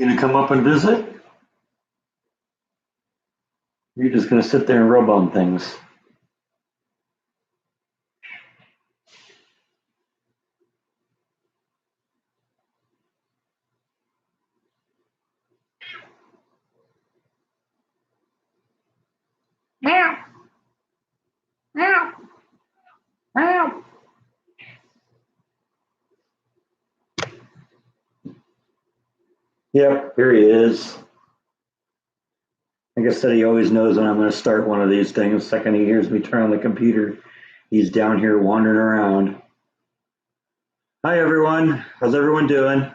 gonna come up and visit? You're just gonna sit there and rub on things. Meow, meow, meow. Yep, here he is. Like I said, he always knows when I'm going to start one of these things. The second he hears me turn on the computer, he's down here wandering around. Hi, everyone. How's everyone doing?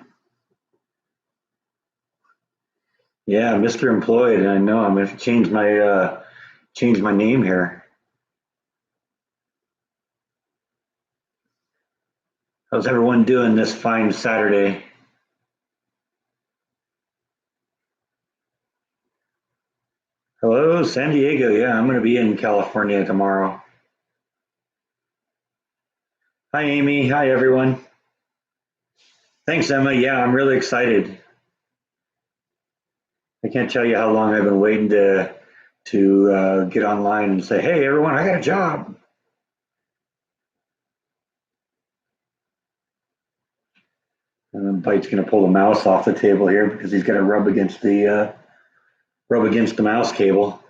Yeah, Mr. Employed. I know I'm going to change my name here. How's everyone doing this fine Saturday? Hello, San Diego. Yeah, I'm going to be in California tomorrow. Hi, Amy. Hi, everyone. Thanks, Emma. Yeah, I'm really excited. I can't tell you how long I've been waiting to get online and say, "Hey, everyone, I got a job." And then Bite's going to pull the mouse off the table here because he's got to rub against the mouse cable.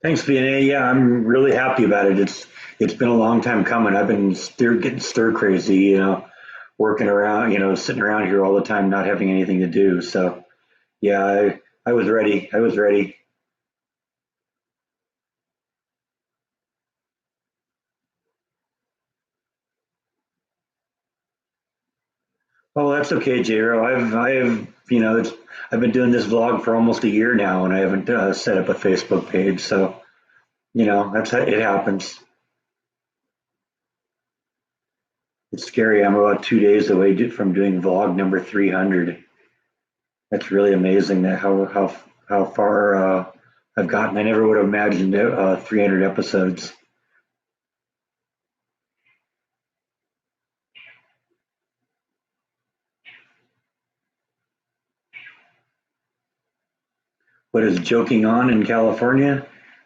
Thanks, VNA. Yeah, I'm really happy about it. It's been a long time coming. I've been getting stir crazy, working around, sitting around here all the time, not having anything to do. So yeah, I was ready. I was ready. Oh, that's okay, Jero. I've been doing this vlog for almost a year now, and I haven't set up a Facebook page. So that's how it happens. It's scary. I'm about 2 days away from doing vlog number 300. That's really amazing that how far I've gotten. I never would have imagined 300 episodes. What is joking on in California?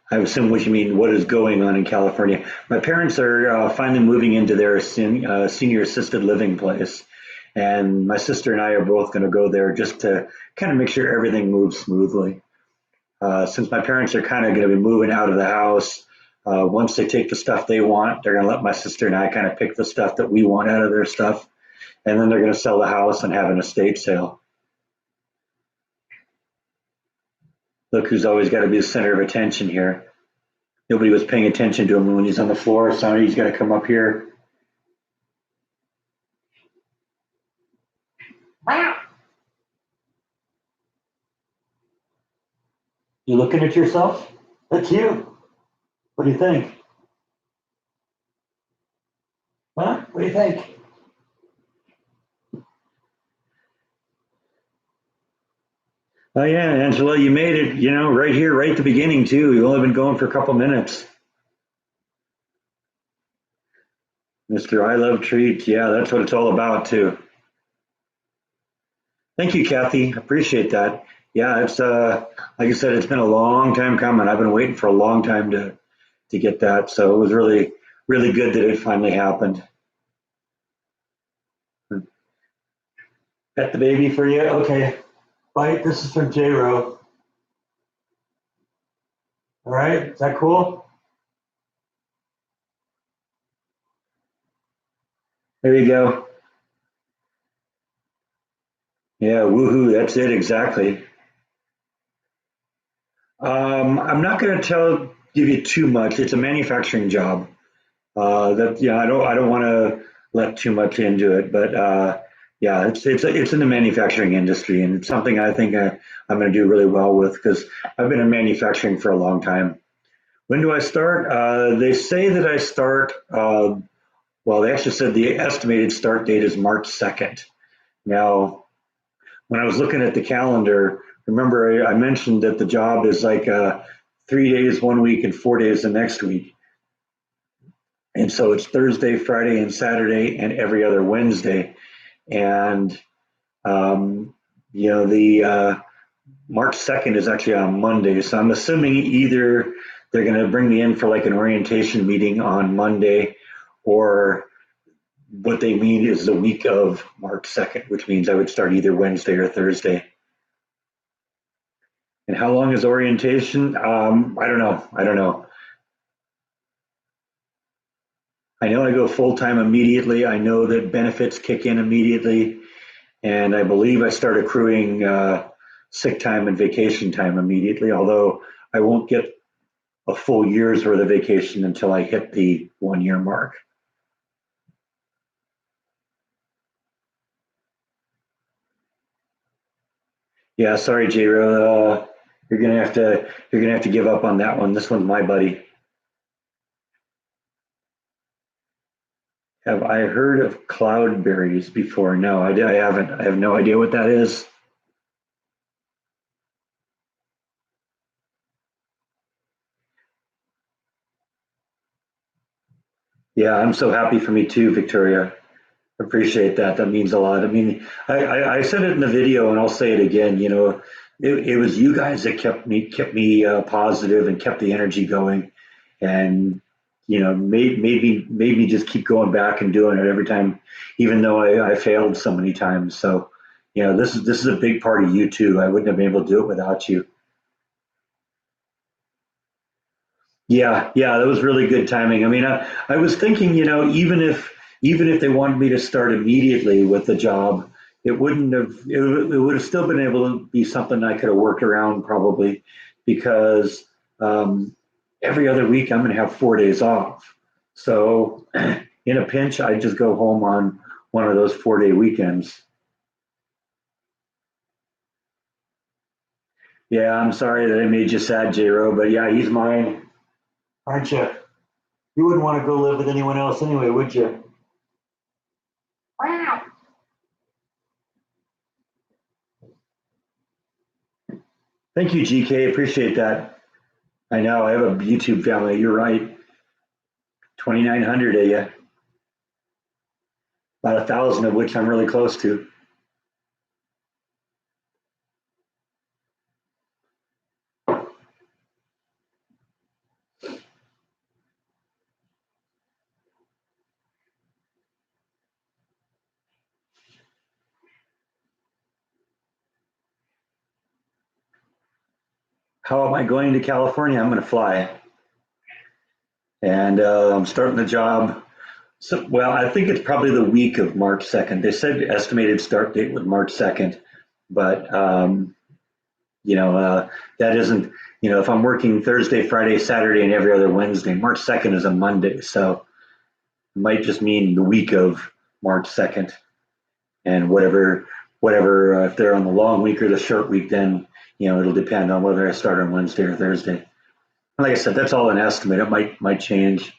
I assume what you mean. What is going on in California? My parents are finally moving into their senior assisted living place, and my sister and I are both going to go there just to kind of make sure everything moves smoothly. Since my parents are kind of going to be moving out of the house, once they take the stuff they want, they're going to let my sister and I kind of pick the stuff that we want out of their stuff, and then they're going to sell the house and have an estate sale. Look who's always got to be the center of attention here. Nobody was paying attention to him when he's on the floor, so he's got to come up here. Meow. You looking at yourself? That's you. What do you think? Huh? What do you think? Oh yeah, Angela, you made it, right here, right at the beginning too. You've only been going for a couple minutes. Mr. I Love Treats. Yeah, that's what it's all about too. Thank you, Kathy. Appreciate that. Yeah, it's like I said, it's been a long time coming. I've been waiting for a long time to get that. So it was really, really good that it finally happened. Pet the baby for you? Okay. Bite, this is from J-Ro. All right, is that cool? There you go. Yeah, woohoo, that's it exactly. I'm not going to give you too much. It's a manufacturing job. That yeah, I don't want to let too much into it, but yeah, it's in the manufacturing industry, and it's something I think I'm going to do really well with because I've been in manufacturing for a long time. When do I start? They say that I start. Well, they actually said the estimated start date is March 2nd. Now, when I was looking at the calendar, remember I mentioned that the job is like 3 days one week and 4 days the next week. And so it's Thursday, Friday, and Saturday, and every other Wednesday. And um, the March 2nd is actually on Monday. So I'm assuming either they're going to bring me in for like an orientation meeting on Monday, or what they mean is the week of March 2nd, which means I would start either Wednesday or Thursday. And how long is orientation? I don't know. I don't know. I know I go full time immediately. I know that benefits kick in immediately. And I believe I start accruing sick time and vacation time immediately, although I won't get a full year's worth of vacation until I hit the 1 year mark. Yeah, sorry, J-Ro. You're gonna have to give up on that one. This one's my buddy. Have I heard of cloudberries before? No, I haven't. I have no idea what that is. Yeah, I'm so happy for me too, Victoria. Appreciate that. That means a lot. I mean, I said it in the video, and I'll say it again. It was you guys that kept me positive and kept the energy going, and made me just keep going back and doing it every time, even though I failed so many times. So, this is a big part of you too. I wouldn't have been able to do it without you. Yeah, yeah, that was really good timing. I mean, I was thinking, even if they wanted me to start immediately with the job, it would have still been able to be something I could have worked around probably, because um, every other week I'm going to have 4 days off. So in a pinch, I just go home on one of those 4 day weekends. Yeah, I'm sorry that I made you sad, J Ro, but yeah, he's mine, aren't you? You wouldn't want to go live with anyone else anyway, would you? Wow. Thank you, GK. Appreciate that. I know I have a YouTube family. You're right. 2,900 of you, about 1,000 of which I'm really close to. How am I going to California? I'm going to fly, and I'm starting the job. So, well, I think it's probably the week of March 2nd. They said estimated start date was March 2nd, but you know uh, that isn't. If I'm working Thursday, Friday, Saturday, and every other Wednesday, March 2nd is a Monday, so it might just mean the week of March 2nd. And whatever if they're on the long week or the short week, then it'll depend on whether I start on Wednesday or Thursday. Like I said, that's all an estimate. It might change.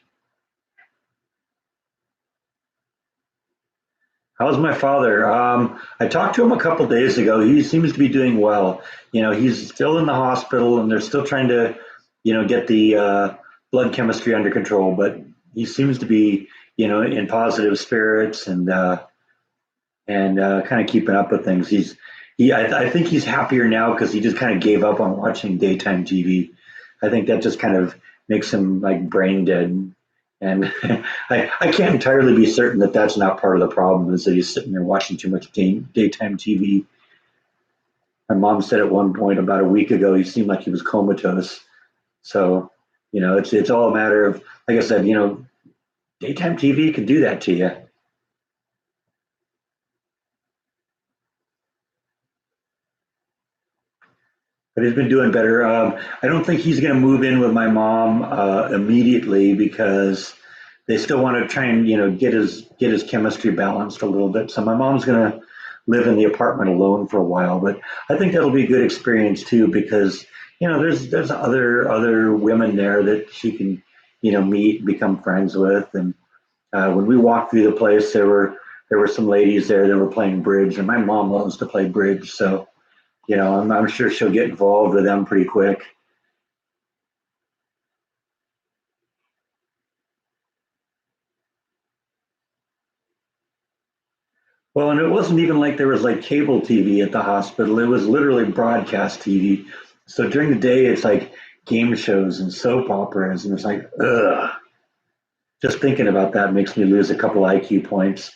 How's my father? I talked to him a couple days ago. He seems to be doing well. He's still in the hospital, and they're still trying to get the blood chemistry under control, but he seems to be in positive spirits, and kind of keeping up with things. I think he's happier now because he just kind of gave up on watching daytime TV. I think that just kind of makes him like brain dead. And I can't entirely be certain that that's not part of the problem, is that he's sitting there watching too much daytime TV. My mom said at one point about a week ago he seemed like he was comatose. So, it's all a matter of, like I said, daytime TV can do that to you. But he's been doing better. I don't think he's going to move in with my mom immediately, because they still want to try and get his chemistry balanced a little bit. So my mom's going to live in the apartment alone for a while. But I think that'll be a good experience too, because there's other women there that she can meet and become friends with. And when we walked through the place, there were some ladies there that were playing bridge, and my mom loves to play bridge, so I'm sure she'll get involved with them pretty quick. Well, and it wasn't even like there was like cable TV at the hospital. It was literally broadcast TV. So during the day, it's like game shows and soap operas, and it's like, ugh. Just thinking about that makes me lose a couple IQ points.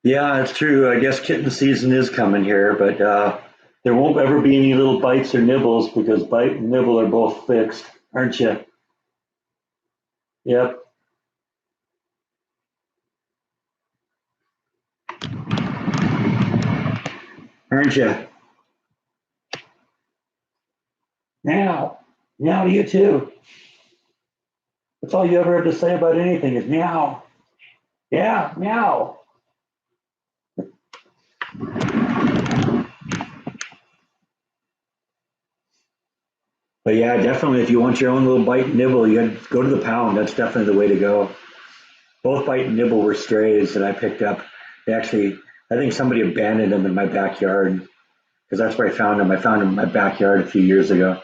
Yeah, it's true. I guess kitten season is coming here, but there won't ever be any little bites or nibbles because bite and nibble are both fixed, aren't you? Yep, aren't you? Meow. Meow to you too. That's all you ever have to say about anything is meow. Yeah, meow. But yeah, definitely if you want your own little bite and nibble, you got to go to the pound. That's definitely the way to go. Both bite and nibble were strays that I picked up. They actually, I think somebody abandoned them in my backyard because that's where I found them. I found them in my backyard a few years ago.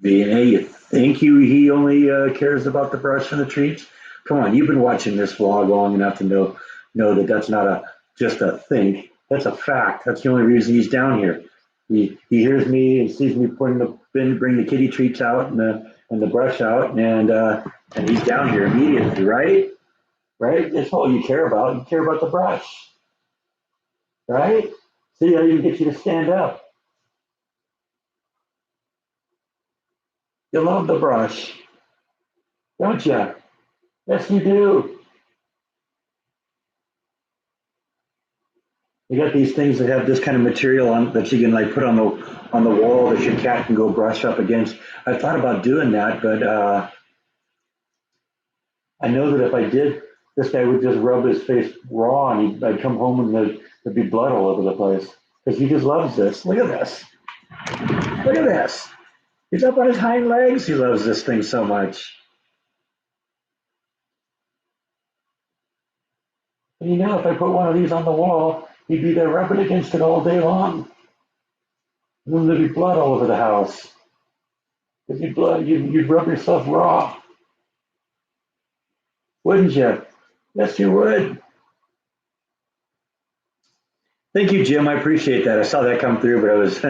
DNA, you think he only cares about the brush and the treats? Come on, you've been watching this vlog long enough to know that that's not a just a think. That's a fact. That's the only reason he's down here. He hears me and sees me putting the bin, bring the kitty treats out and the brush out, and he's down here immediately, right? Right? That's all you care about. You care about the brush, right? See, I even get you to stand up. You love the brush, don't you? Yes, you do. You got these things that have this kind of material on that you can like put on the wall that your cat can go brush up against. I thought about doing that, but I know that if I did, this guy would just rub his face raw, and I'd come home and there'd be blood all over the place because he just loves this. Look at this. Look at this. He's up on his hind legs. He loves this thing so much. And you know, if I put one of these on the wall, he'd be there rubbing against it all day long. And then there'd be blood all over the house because you'd rub yourself raw, wouldn't you? Yes, you would. Thank you, Jim. I appreciate that. I saw that come through, but I was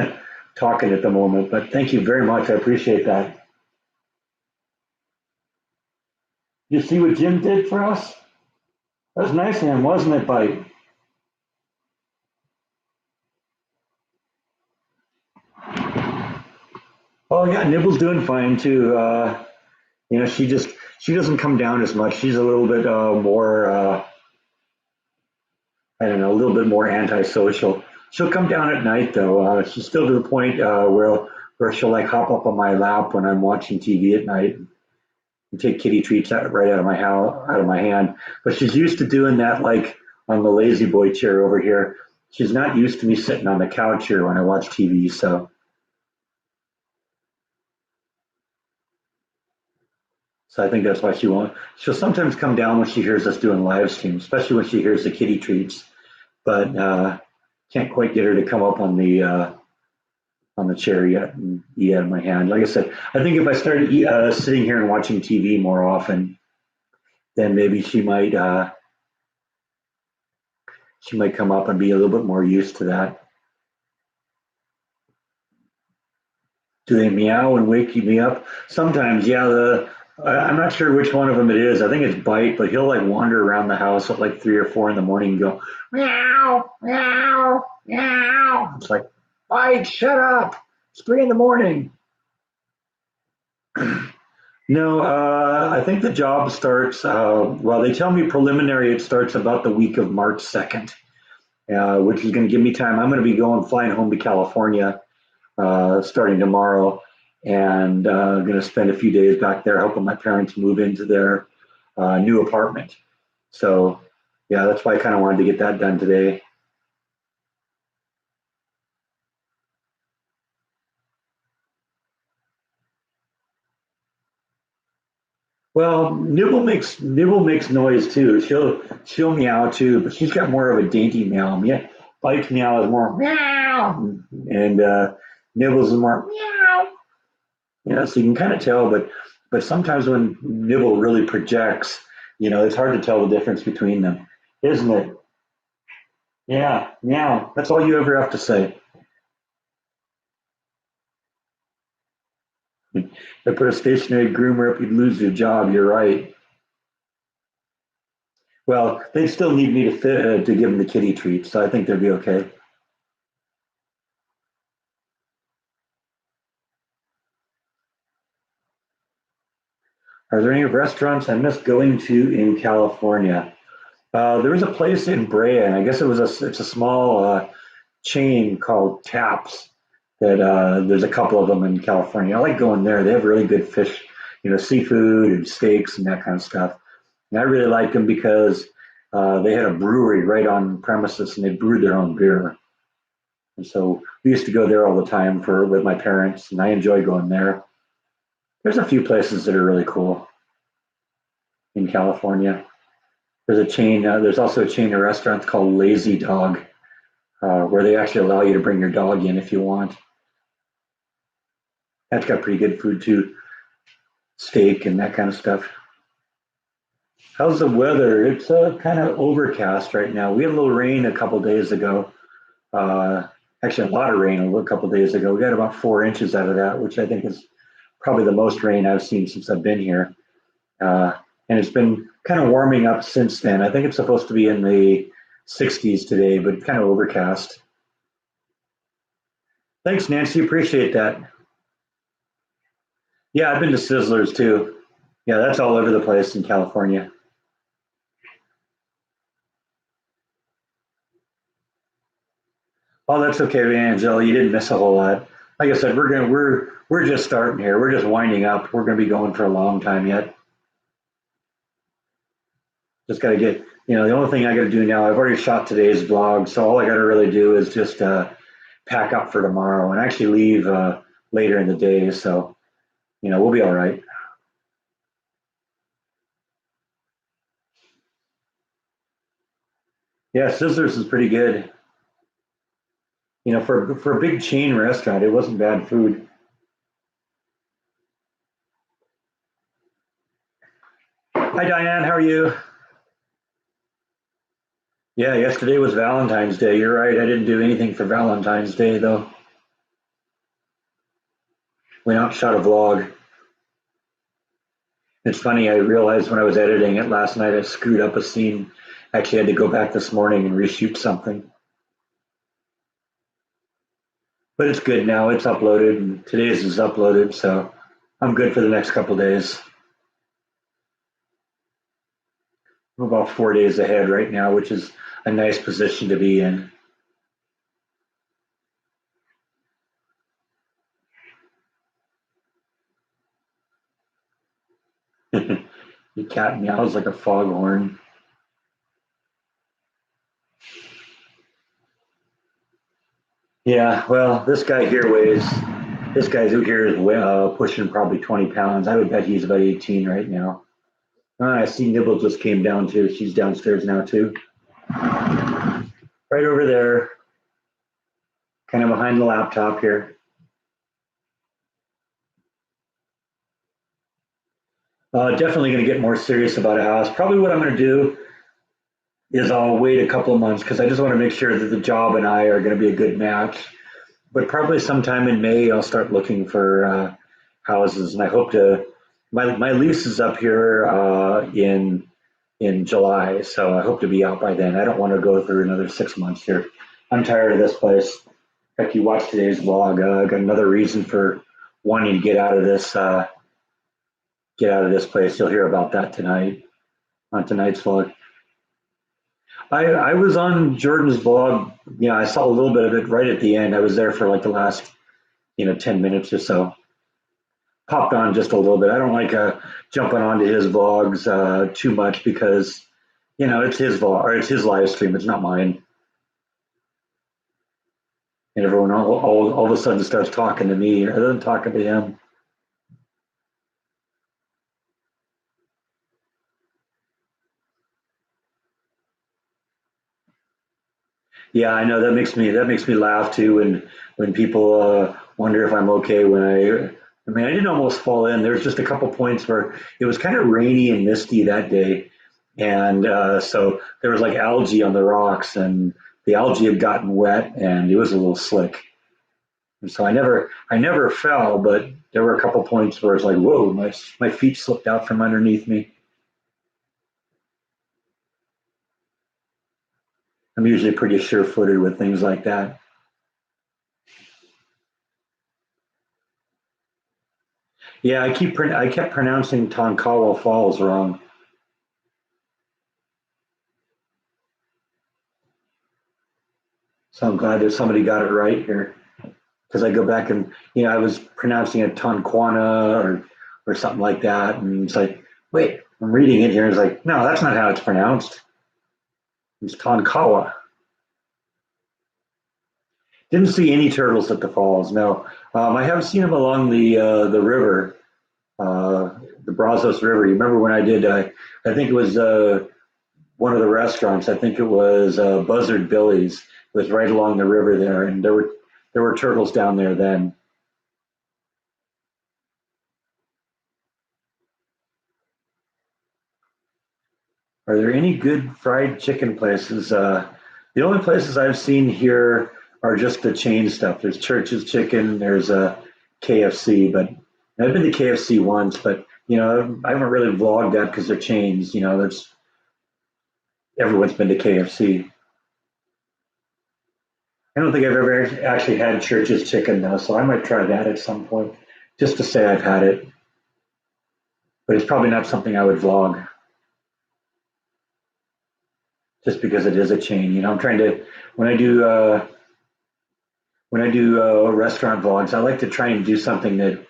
talking at the moment. But thank you very much. I appreciate that. You see what Jim did for us? That was nice of him, wasn't it, buddy? Oh yeah, Nibble's doing fine too. She doesn't come down as much. She's a little bit more I don't know, a little bit more antisocial. She'll come down at night though. She's still to the point where she'll like hop up on my lap when I'm watching TV at night and take kitty treats right out of my hand. But she's used to doing that like on the lazy boy chair over here. She's not used to me sitting on the couch here when I watch TV. So I think that's why she won't. She'll sometimes come down when she hears us doing live streams, especially when she hears the kitty treats. But can't quite get her to come up on the chair yet and eat out of my hand. Like I said, I think if I started sitting here and watching TV more often, then maybe she might come up and be a little bit more used to that. Do they meow and wake me up? Sometimes, yeah. I'm not sure which one of them it is. I think it's Bite, but he'll like wander around the house at like 3 or 4 in the morning and go meow, meow, meow. It's like Bite, shut up! It's 3 in the morning. No, I think the job starts. Well, they tell me preliminary. It starts about the week of March 2nd, which is going to give me time. I'm going to be flying home to California starting tomorrow, and going to spend a few days back there helping my parents move into their new apartment. So, yeah, that's why I kind of wanted to get that done today. Well, Nibble makes noise too. She'll meow too, but she's got more of a dainty meow. Yeah, Bite's meow is more meow, and Nibbles is more meow. So you can kind of tell, but sometimes when Nibble really projects, it's hard to tell the difference between them, isn't it? Yeah, meow. That's all you ever have to say. If I put a stationary groomer up, you'd lose your job. You're right. Well, they still need me to give them the kitty treats, so I think they'll be okay. Are there any restaurants I missed going to in California? There was a place in Brea, and I guess it's a small chain called Taps that there's a couple of them in California. I like going there. They have really good fish, seafood and steaks and that kind of stuff. And I really liked them because they had a brewery right on premises and they brewed their own beer. And so we used to go there all the time for with my parents, and I enjoy going there. There's a few places that are really cool in California. There's a chain. There's also a chain of restaurants called Lazy Dog, where they actually allow you to bring your dog in if you want. That's got pretty good food too, steak and that kind of stuff. How's the weather? It's kind of overcast right now. We had a little rain a couple days ago. Uh, Actually, a lot of rain a couple days ago. We got about 4 inches out of that, which I think is probably the most rain I've seen since I've been here. Uh, and it's been kind of warming up since then. I think it's supposed to be in the 60s today, but kind of overcast. Thanks, Nancy. Appreciate that. Yeah, I've been to Sizzlers too. Yeah, that's all over the place in California. Oh, that's okay, Angela. You didn't miss a whole lot. Like I said, we're just starting here. We're just winding up. We're gonna be going for a long time yet. Just gotta get, the only thing I gotta do now, I've already shot today's vlog, so all I gotta really do is just pack up for tomorrow and actually leave later in the day. So, we'll be all right. Yeah, Sizzlers is pretty good. For a big chain restaurant, it wasn't bad food. Hi, Diane. How are you? Yeah, yesterday was Valentine's Day. You're right. I didn't do anything for Valentine's Day though. Went out and shot a vlog. It's funny. I realized when I was editing it last night, I screwed up a scene. I actually had to go back this morning and reshoot something. But it's good now. It's uploaded, and today's is uploaded, so I'm good for the next couple of days. I'm about 4 days ahead right now, which is a nice position to be in. The cat meows like a foghorn. Yeah, well, this guy who here is pushing probably 20 pounds. I would bet he's about 18 right now. I see Nibble just came down too. She's downstairs now too. Right over there, kind of behind the laptop here. Definitely going to get more serious about a house. Probably what I'm going to do is I'll wait a couple of months because I just want to make sure that the job and I are going to be a good match. But probably sometime in May, I'll start looking for houses, and I hope to. My lease is up here in July, so I hope to be out by then. I don't want to go through another 6 months here. I'm tired of this place. In fact, you watched today's vlog. I got another reason for wanting to get out of this place. You'll hear about that tonight on tonight's vlog. I was on Jordan's vlog. I saw a little bit of it right at the end. I was there for like the last 10 minutes or so. Popped on just a little bit. I don't like jumping onto his vlogs too much because it's his vlog or it's his live stream. It's not mine. And everyone all of a sudden starts talking to me rather than talking to him. Yeah, I know that makes me laugh too when people wonder if I'm okay when I mean I didn't almost fall in. There's just a couple points where it was kind of rainy and misty that day, and so there was like algae on the rocks, and the algae had gotten wet, and it was a little slick. And so I never fell, but there were a couple points where it's like, whoa, my feet slipped out from underneath me. I'm usually pretty sure-footed with things like that. Yeah, I kept pronouncing Tonkawa Falls wrong, so I'm glad that somebody got it right here because I go back and I was pronouncing it Tonquana or something like that, and it's like, wait, I'm reading it here, and it's like, no, that's not how it's pronounced. It's Tonkawa. Didn't see any turtles at the falls. No, I have seen them along the river, uh, the Brazos River. You remember when I did? I think it was one of the restaurants. I think it was Buzzard Billy's. It was right along the river there, and there were turtles down there then. Are there any good fried chicken places? The only places I've seen here are just the chain stuff. There's Church's Chicken, there's a KFC, but I've been to KFC once, but I haven't really vlogged that because they're chains. That's everyone's been to KFC. I don't think I've ever actually had Church's Chicken though, so I might try that at some point just to say I've had it, but it's probably not something I would vlog just because it is a chain. I'm trying to when I do uh, when I do restaurant vlogs, I like to try and do something that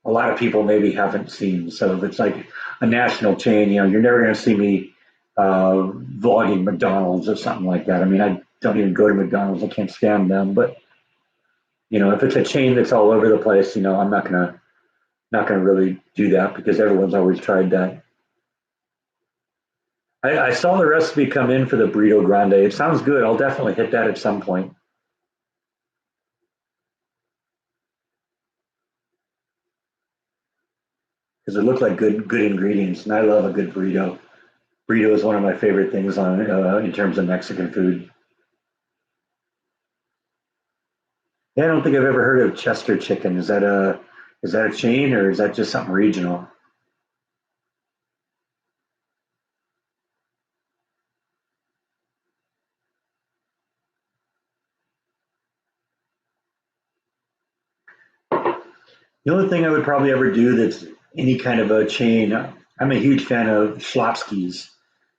a lot of people maybe haven't seen. So if it's like a national chain, you're never going to see me vlogging McDonald's or something like that. I mean, I don't even go to McDonald's. I can't stand them. But if it's a chain that's all over the place, I'm not gonna really do that because everyone's always tried that. I saw the recipe come in for the burrito grande. It sounds good. I'll definitely hit that at some point because it looked like good ingredients, and I love a good burrito. Burrito is one of my favorite things on in terms of Mexican food. Yeah, I don't think I've ever heard of Chester chicken. Is that a chain or is that just something regional? The only thing I would probably ever do that's any kind of a chain, I'm a huge fan of Schlotzsky's.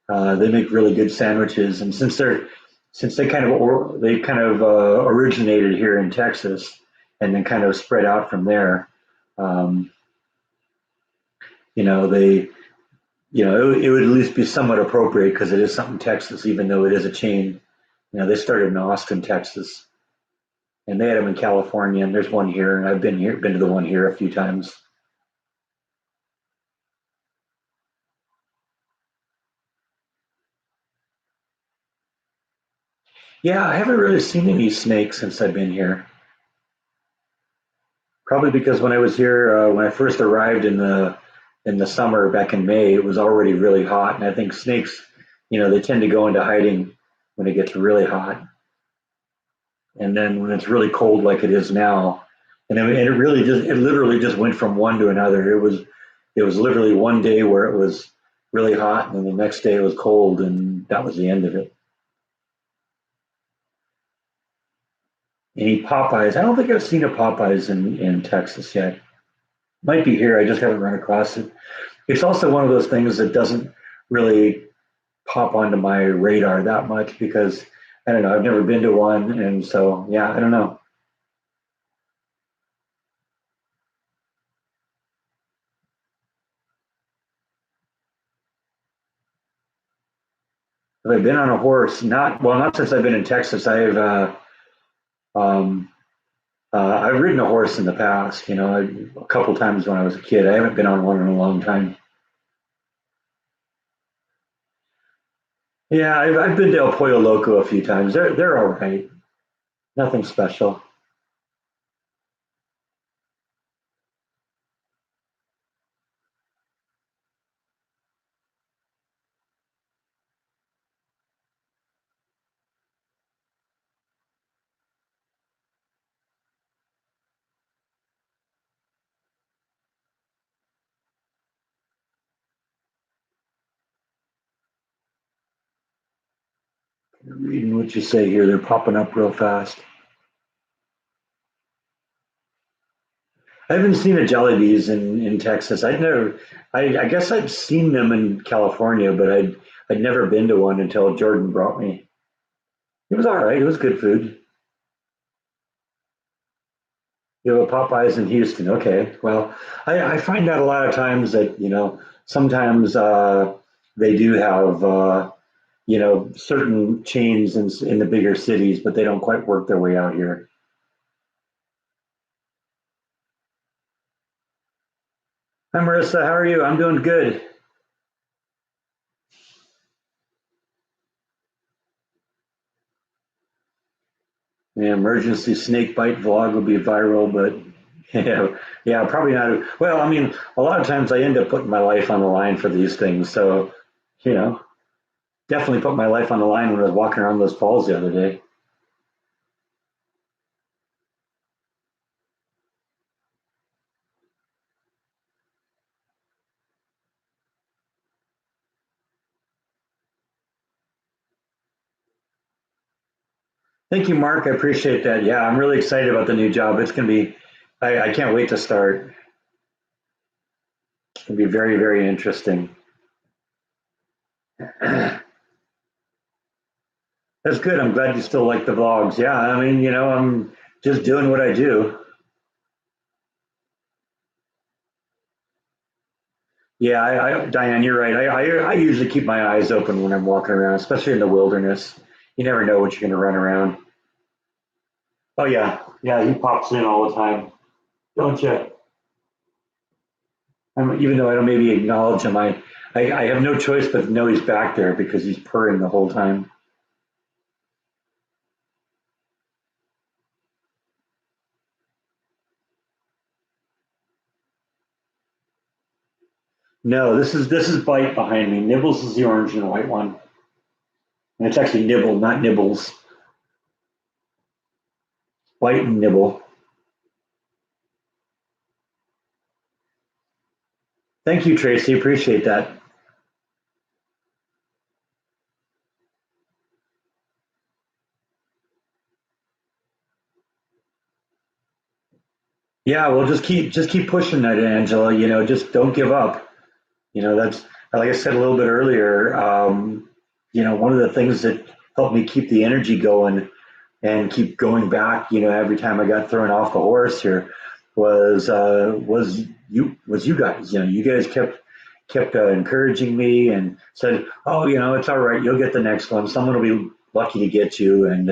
They make really good sandwiches, and since they kind of originated here in Texas, and then kind of spread out from there. Um, they it would at least be somewhat appropriate because it is something Texas, even though it is a chain. They started in Austin, Texas, and they had them in California, and there's one here, and I've been to the one here a few times. Yeah, I haven't really seen any snakes since I've been here. Probably because when I was here, when I first arrived in the summer back in May, it was already really hot, and I think snakes, they tend to go into hiding when it gets really hot, and then when it's really cold like it is now, and it literally just went from one to another. It was literally one day where it was really hot, and then the next day it was cold, and that was the end of it. Any Popeyes? I don't think I've seen a Popeyes in Texas yet. Might be here. I just haven't run across it. It's also one of those things that doesn't really pop onto my radar that much because I don't know. I've never been to one, and so yeah, I don't know. Have I been on a horse? Not since I've been in Texas. Um, I've ridden a horse in the past. A couple times when I was a kid. I haven't been on one in a long time. Yeah, I've been to El Pollo Loco a few times. They're all right. Nothing special. Reading what you say here, they're popping up real fast. I haven't seen a Jollibees in Texas. I guess I'd seen them in California, but I'd never been to one until Jordan brought me. It was all right. It was good food. You have a Popeyes in Houston. Okay. Well, I find out a lot of times that, sometimes they do have, certain chains in the bigger cities, but they don't quite work their way out here. Hi, Marissa. How are you? I'm doing good. The emergency snake bite vlog will be viral, but yeah, yeah, probably not. Well, I mean, a lot of times I end up putting my life on the line for these things. So, you know, definitely put my life on the line when I was walking around those falls the other day. Thank you, Mark. I appreciate that. Yeah, I'm really excited about the new job. It's going to be, I can't wait to start. It's going to be very, very interesting. That's good. I'm glad you still like the vlogs. Yeah, I mean, I'm just doing what I do. Yeah, Diane, you're right. I usually keep my eyes open when I'm walking around, especially in the wilderness. You never know what you're going to run around. Oh yeah, yeah, he pops in all the time, don't you? Even though I don't maybe acknowledge him, I have no choice but to know he's back there because he's purring the whole time. No, this is Bite behind me. Nibbles is the orange and white one, and it's actually Nibble, not Nibbles. Bite and Nibble. Thank you, Tracy. Appreciate that. Yeah, well, just keep pushing that, Angela. Just don't give up. That's like I said a little bit earlier. One of the things that helped me keep the energy going and keep going back. Every time I got thrown off the horse here was you guys. You guys kept encouraging me and said, "Oh, it's all right. You'll get the next one. Someone will be lucky to get you." And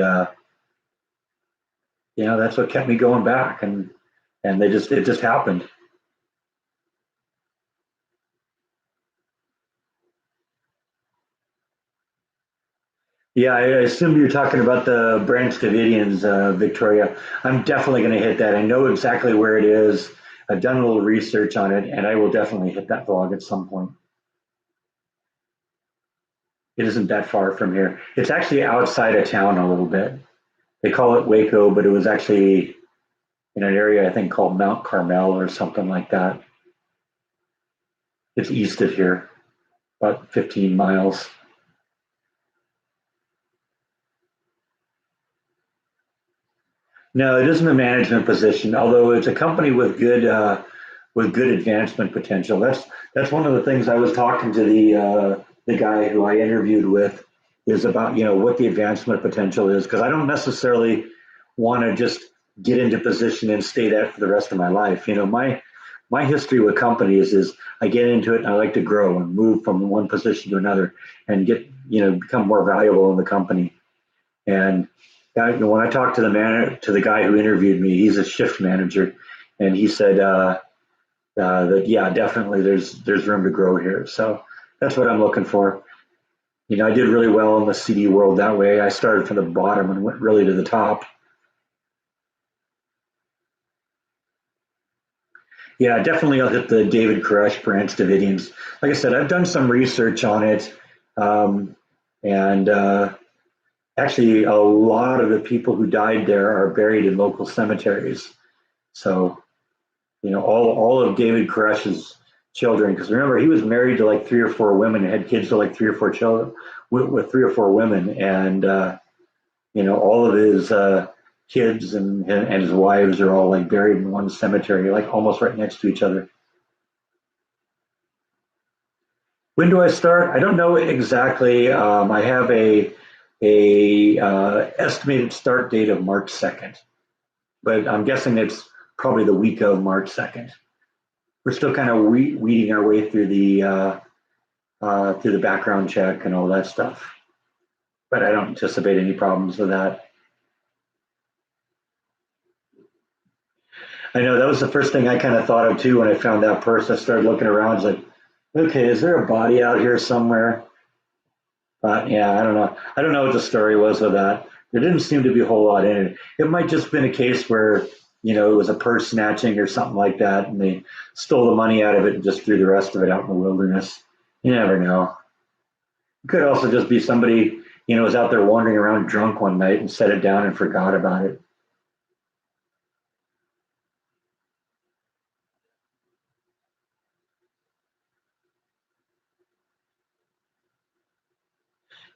that's what kept me going back. And it just happened. Yeah, I assume you're talking about the Branch Davidians, Victoria. I'm definitely going to hit that. I know exactly where it is. I've done a little research on it, and I will definitely hit that vlog at some point. It isn't that far from here. It's actually outside of town a little bit. They call it Waco, but it was actually in an area I think called Mount Carmel or something like that. It's east of here, about 15 miles. No, it isn't a management position, although it's a company with good advancement potential. That's one of the things I was talking to the guy who I interviewed with is about what the advancement potential is because I don't necessarily want to just get into position and stay that for the rest of my life. My history with companies is I get into it and I like to grow and move from one position to another and get become more valuable in the company. And when I talked to the guy who interviewed me, he's a shift manager, and he said that yeah, definitely there's room to grow here. So that's what I'm looking for. I did really well in the CD world that way. I started from the bottom and went really to the top. Yeah, definitely I'll hit the David Koresh Branch Davidians. Like I said, I've done some research on it. Um, and actually, a lot of the people who died there are buried in local cemeteries. So, all of David Koresh's children, because remember, he was married to like three or four women and had kids to like three or four children with three or four women. And, all of his kids and his wives are all like buried in one cemetery, like almost right next to each other. When do I start? I don't know exactly. I have a estimated start date of March 2nd, but I'm guessing it's probably the week of March 2nd. We're still kind of weeding our way through the background check and all that stuff, but I don't anticipate any problems with that. I know that was the first thing I kind of thought of too when I found that purse. I started looking around. It's like, okay, is there a body out here somewhere? Yeah, I don't know. I don't know what the story was with that. There didn't seem to be a whole lot in it. It might just been a case where, it was a purse snatching or something like that, and they stole the money out of it and just threw the rest of it out in the wilderness. You never know. It could also just be somebody, was out there wandering around drunk one night and set it down and forgot about it.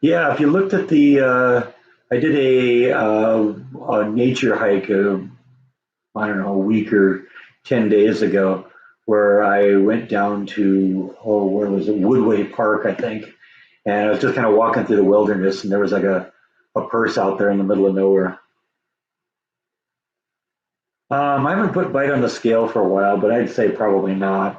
Yeah, if you looked at I did a nature hike, I don't know, a week or 10 days ago, where I went down to, oh, where was it? Woodway Park, I think. And I was just kind of walking through the wilderness, and there was like a purse out there in the middle of nowhere. I haven't put bite on the scale for a while, but I'd say probably not.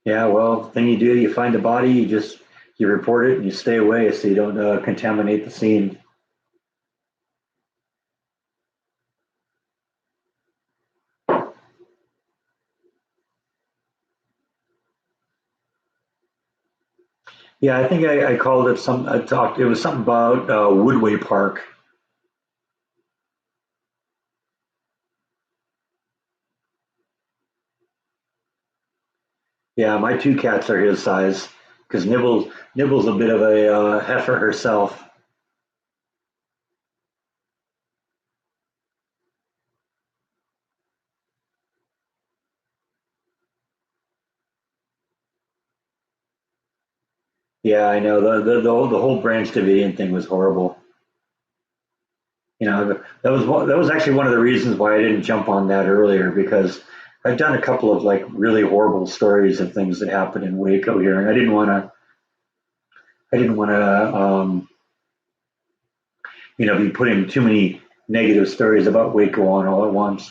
Yeah, well, thing you do, you find a body, you report it and you stay away so you don't contaminate the scene. Yeah, I think I called it some. I talked. It was something about Woodway Park. Yeah, my two cats are his size because Nibble's a bit of a heifer herself. Yeah, I know the whole Branch Davidian thing was horrible. That was actually one of the reasons why I didn't jump on that earlier because I've done a couple of like really horrible stories of things that happened in Waco here, and I didn't want to be putting too many negative stories about Waco on all at once.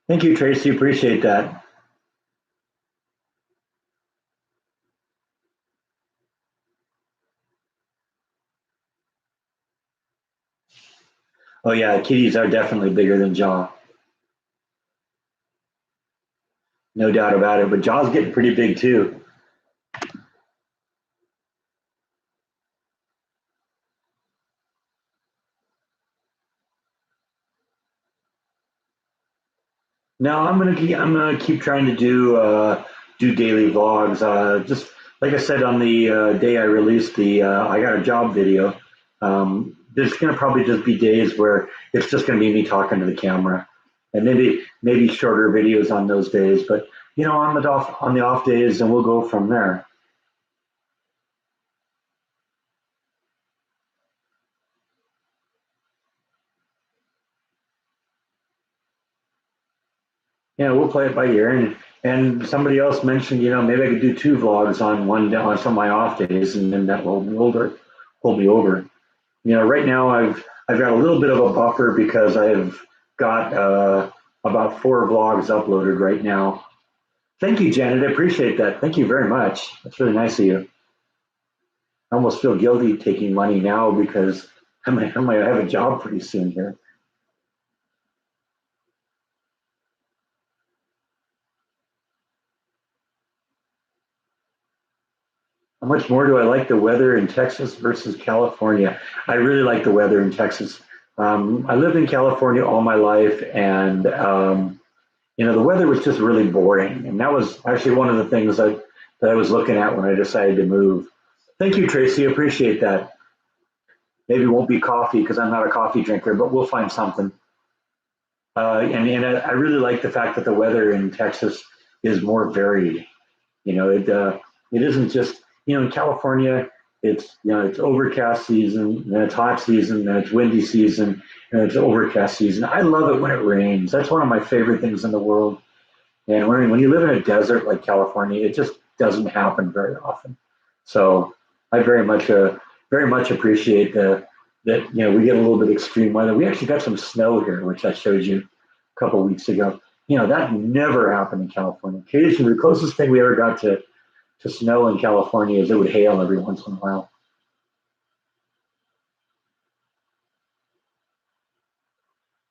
Thank you, Tracy. Appreciate that. Oh yeah, kitties are definitely bigger than Jaw, no doubt about it. But Jaw's getting pretty big too. No, I'm gonna keep trying to do daily vlogs. Just like I said on the day I released the I got a job video. There's gonna probably just be days where it's just gonna be me talking to the camera, and maybe shorter videos on those days. But on the off days, and we'll go from there. Yeah, we'll play it by ear. And somebody else mentioned, maybe I could do two vlogs on on some of my off days, and then that will hold me over. Right now I've got a little bit of a buffer because I've got about 4 vlogs uploaded right now. Thank you, Janet. I appreciate that. Thank you very much. That's really nice of you. I almost feel guilty taking money now because I might have a job pretty soon here. How much more do I like the weather in Texas versus California? I really like the weather in Texas. I lived in California all my life, and the weather was just really boring. And that was actually one of the things that I was looking at when I decided to move. Thank you, Tracy. Appreciate that. Maybe it won't be coffee because I'm not a coffee drinker, but we'll find something. And I really like the fact that the weather in Texas is more varied. It isn't just in California. It's overcast season, then it's hot season, then it's windy season, and it's overcast season. I love it when it rains. That's one of my favorite things in the world. And when you live in a desert like California, it just doesn't happen very often. So I very much appreciate that we get a little bit extreme weather. We actually got some snow here, which I showed you a couple of weeks ago. That never happened in California. Occasionally, the closest thing we ever got to snow in California is it would hail every once in a while.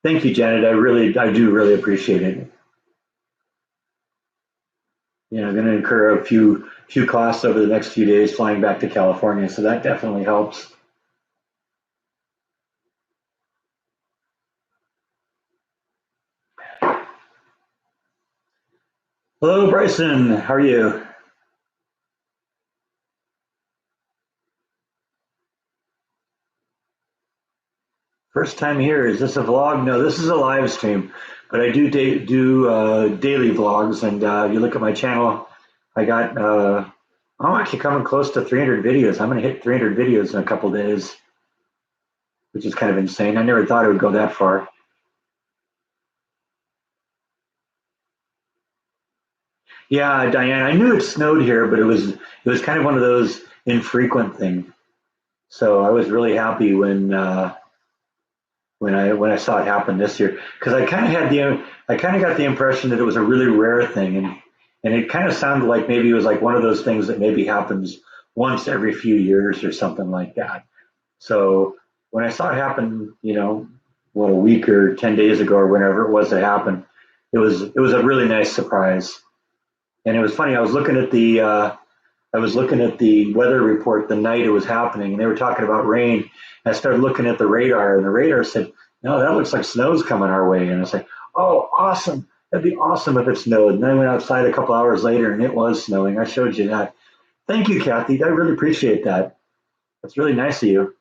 Thank you, Janet. I do really appreciate it. I'm going to incur a few costs over the next few days flying back to California, so that definitely helps. Hello, Bryson. How are you? First time here. Is this a vlog? No, this is a live stream, but I do daily vlogs, and you look at my channel. I got I'm actually coming close to 300 videos. I'm going to hit 300 videos in a couple days, which is kind of insane. I never thought it would go that far. Yeah, Diane, I knew it snowed here, but it was kind of one of those infrequent things. So I was really happy when I saw it happen this year because I kind of got the impression that it was a really rare thing, and it kind of sounded like maybe it was like one of those things that maybe happens once every few years or something like that. So when I saw it happen, what, a week or 10 days ago or whenever it was that happened, it was a really nice surprise. And it was funny. I was looking at the weather report the night it was happening, and they were talking about rain. I started looking at the radar, and the radar said, "No, that looks like snow's coming our way." And I was like, "Oh, awesome! That'd be awesome if it snowed." And then I went outside a couple hours later, and it was snowing. I showed you that. Thank you, Kathy. I really appreciate that. That's really nice of you.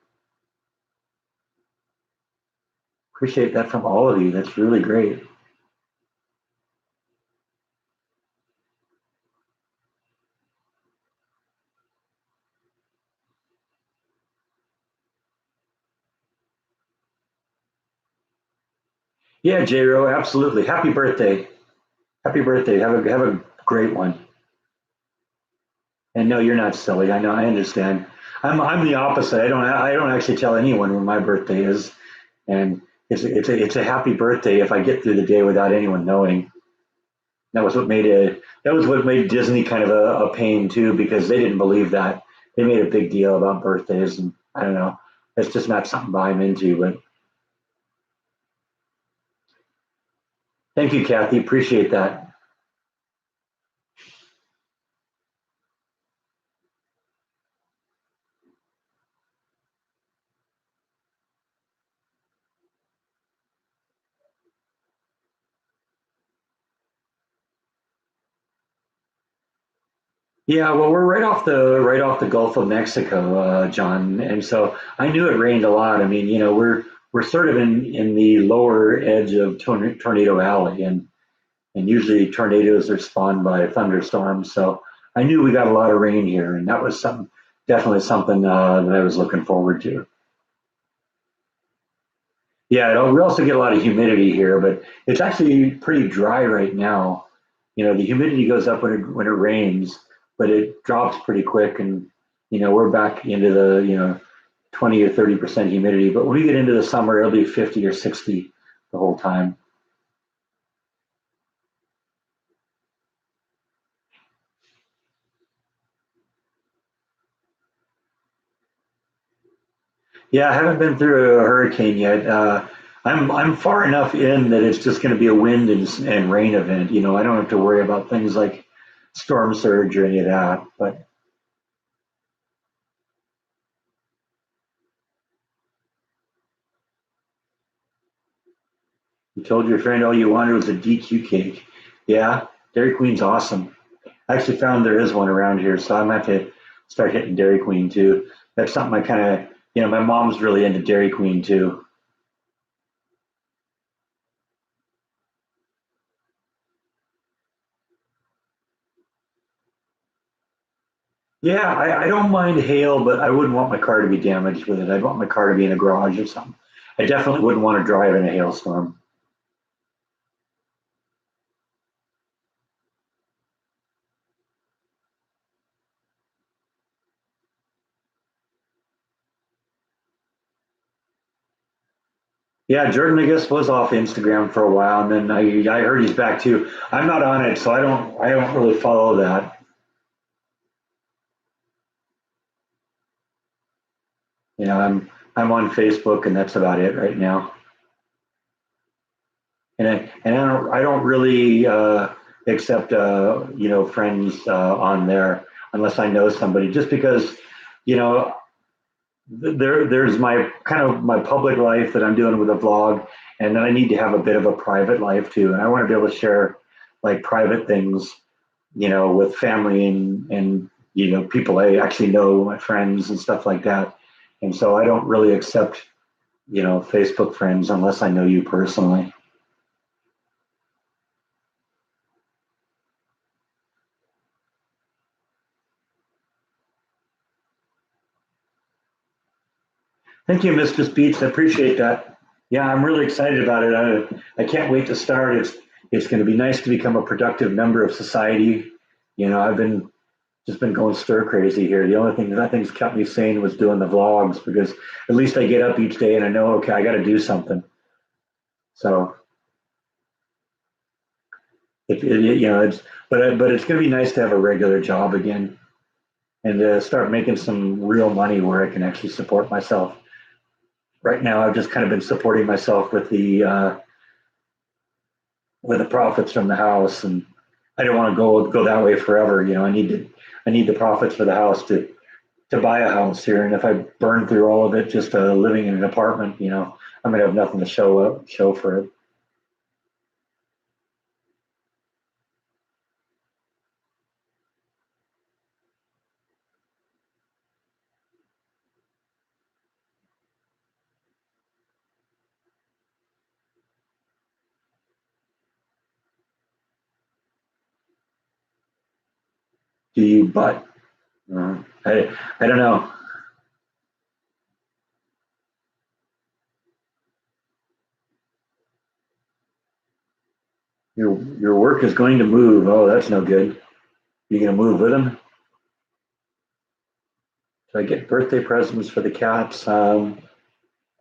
Appreciate that from all of you. That's really great. Yeah, J Ro, absolutely. Happy birthday. Happy birthday. Have a great one. And no, you're not silly. I know. I understand. I'm the opposite. I don't actually tell anyone when my birthday is, and it's a happy birthday if I get through the day without anyone knowing. That was what made Disney kind of a pain too because they didn't believe that. They made a big deal about birthdays, and I don't know. It's just not something I'm into. But thank you, Kathy. Appreciate that. Yeah, well, we're right off the Gulf of Mexico, John, and so I knew it rained a lot. I mean, we're sort of in the lower edge of Tornado Alley, and usually tornadoes are spawned by thunderstorms. So I knew we got a lot of rain here, and that was definitely something that I was looking forward to. Yeah, we also get a lot of humidity here, but it's actually pretty dry right now. The humidity goes up when it rains, but it drops pretty quick, and we're back into the 20 or 30% humidity. But when we get into the summer, it'll be 50 or 60 the whole time. Yeah, I haven't been through a hurricane yet. I'm far enough in that it's just going to be a wind and rain event. You know, I don't have to worry about things like storm surge or any of that. But you told your friend all you wanted was a DQ cake. Yeah, Dairy Queen's awesome. I actually found there is one around here, so I'm gonna have to start hitting Dairy Queen too. That's something I kind of, my mom's really into Dairy Queen too. Yeah, I don't mind hail, but I wouldn't want my car to be damaged with it. I'd want my car to be in a garage or something. I definitely wouldn't want to drive in a hailstorm. Yeah, Jordan, I guess, was off Instagram for a while, and then I heard he's back too. I'm not on it, so I don't really follow that. You know, I'm on Facebook, and that's about it right now. And I don't really accept friends on there unless I know somebody. Just because you know there's my kind of my public life that I'm doing with a vlog, and then I need to have a bit of a private life too, and I want to be able to share like private things, with family and people I actually know, my friends and stuff like that. And so I don't really accept Facebook friends unless I know you personally. Thank you, Mr. Speeds. I appreciate that. Yeah, I'm really excited about it. I can't wait to start. It's going to be nice to become a productive member of society. I've been going stir crazy here. The only thing nothing's kept me sane was doing the vlogs because at least I get up each day and I know, okay, I got to do something. So if it's but it's going to be nice to have a regular job again and to start making some real money where I can actually support myself. Right now, I've just kind of been supporting myself with the profits from the house, and I don't want to go that way forever. I need the profits for the house to buy a house here, and if I burn through all of it just living in an apartment, I'm gonna have nothing to show for it. Do you? But I don't know. Your work is going to move. Oh, that's no good. You're gonna move with them. So I get birthday presents for the cats. I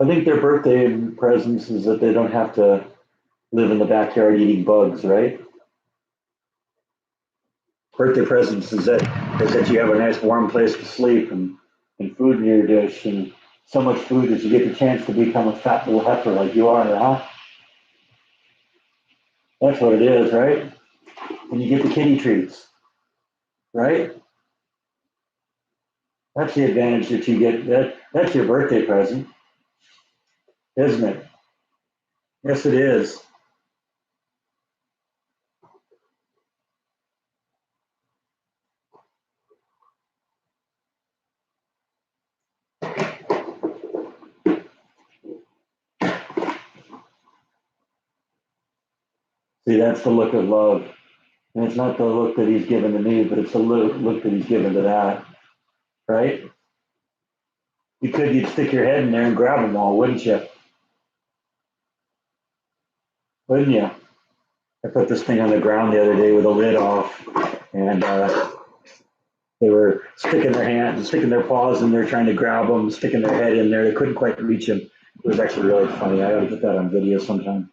think their birthday presents is that they don't have to live in the backyard eating bugs, right? Birthday presents is that you have a nice warm place to sleep and food in your dish and so much food that you get the chance to become a fat little heifer like you are, huh? That's what it is, right? And you get the kitty treats, right? That's the advantage that you get. That's your birthday present, isn't it? Yes, it is. See, that's the look of love. And it's not the look that he's given to me, but it's the look that he's given to that, right? You'd stick your head in there and grab them all, wouldn't you? Wouldn't you? I put this thing on the ground the other day with the lid off, and they were sticking their hands, sticking their paws in there, trying to grab them, sticking their head in there. They couldn't quite reach him. It was actually really funny. I ought to get that on video sometime.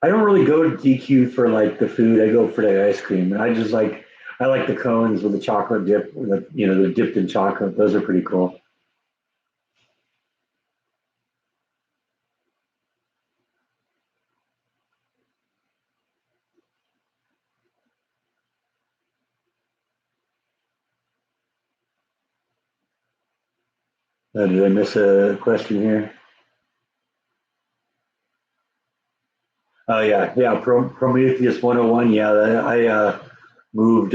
I don't really go to DQ for like the food. I go for the ice cream, and I like the cones with the chocolate dip, the dipped in chocolate. Those are pretty cool. Did I miss a question here? Oh yeah, yeah. Prometheus 101. Yeah, I moved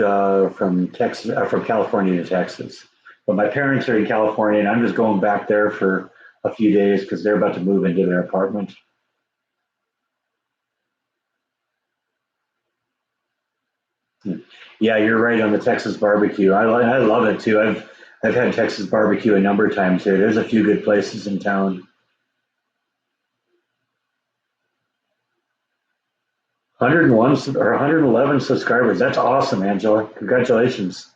from Texas, from California to Texas, but my parents are in California, and I'm just going back there for a few days because they're about to move into their apartment. Yeah, you're right on the Texas barbecue. I love it too. I've had Texas barbecue a number of times here. There's a few good places in town. 101 or 111 subscribers. That's awesome, Angela. Congratulations.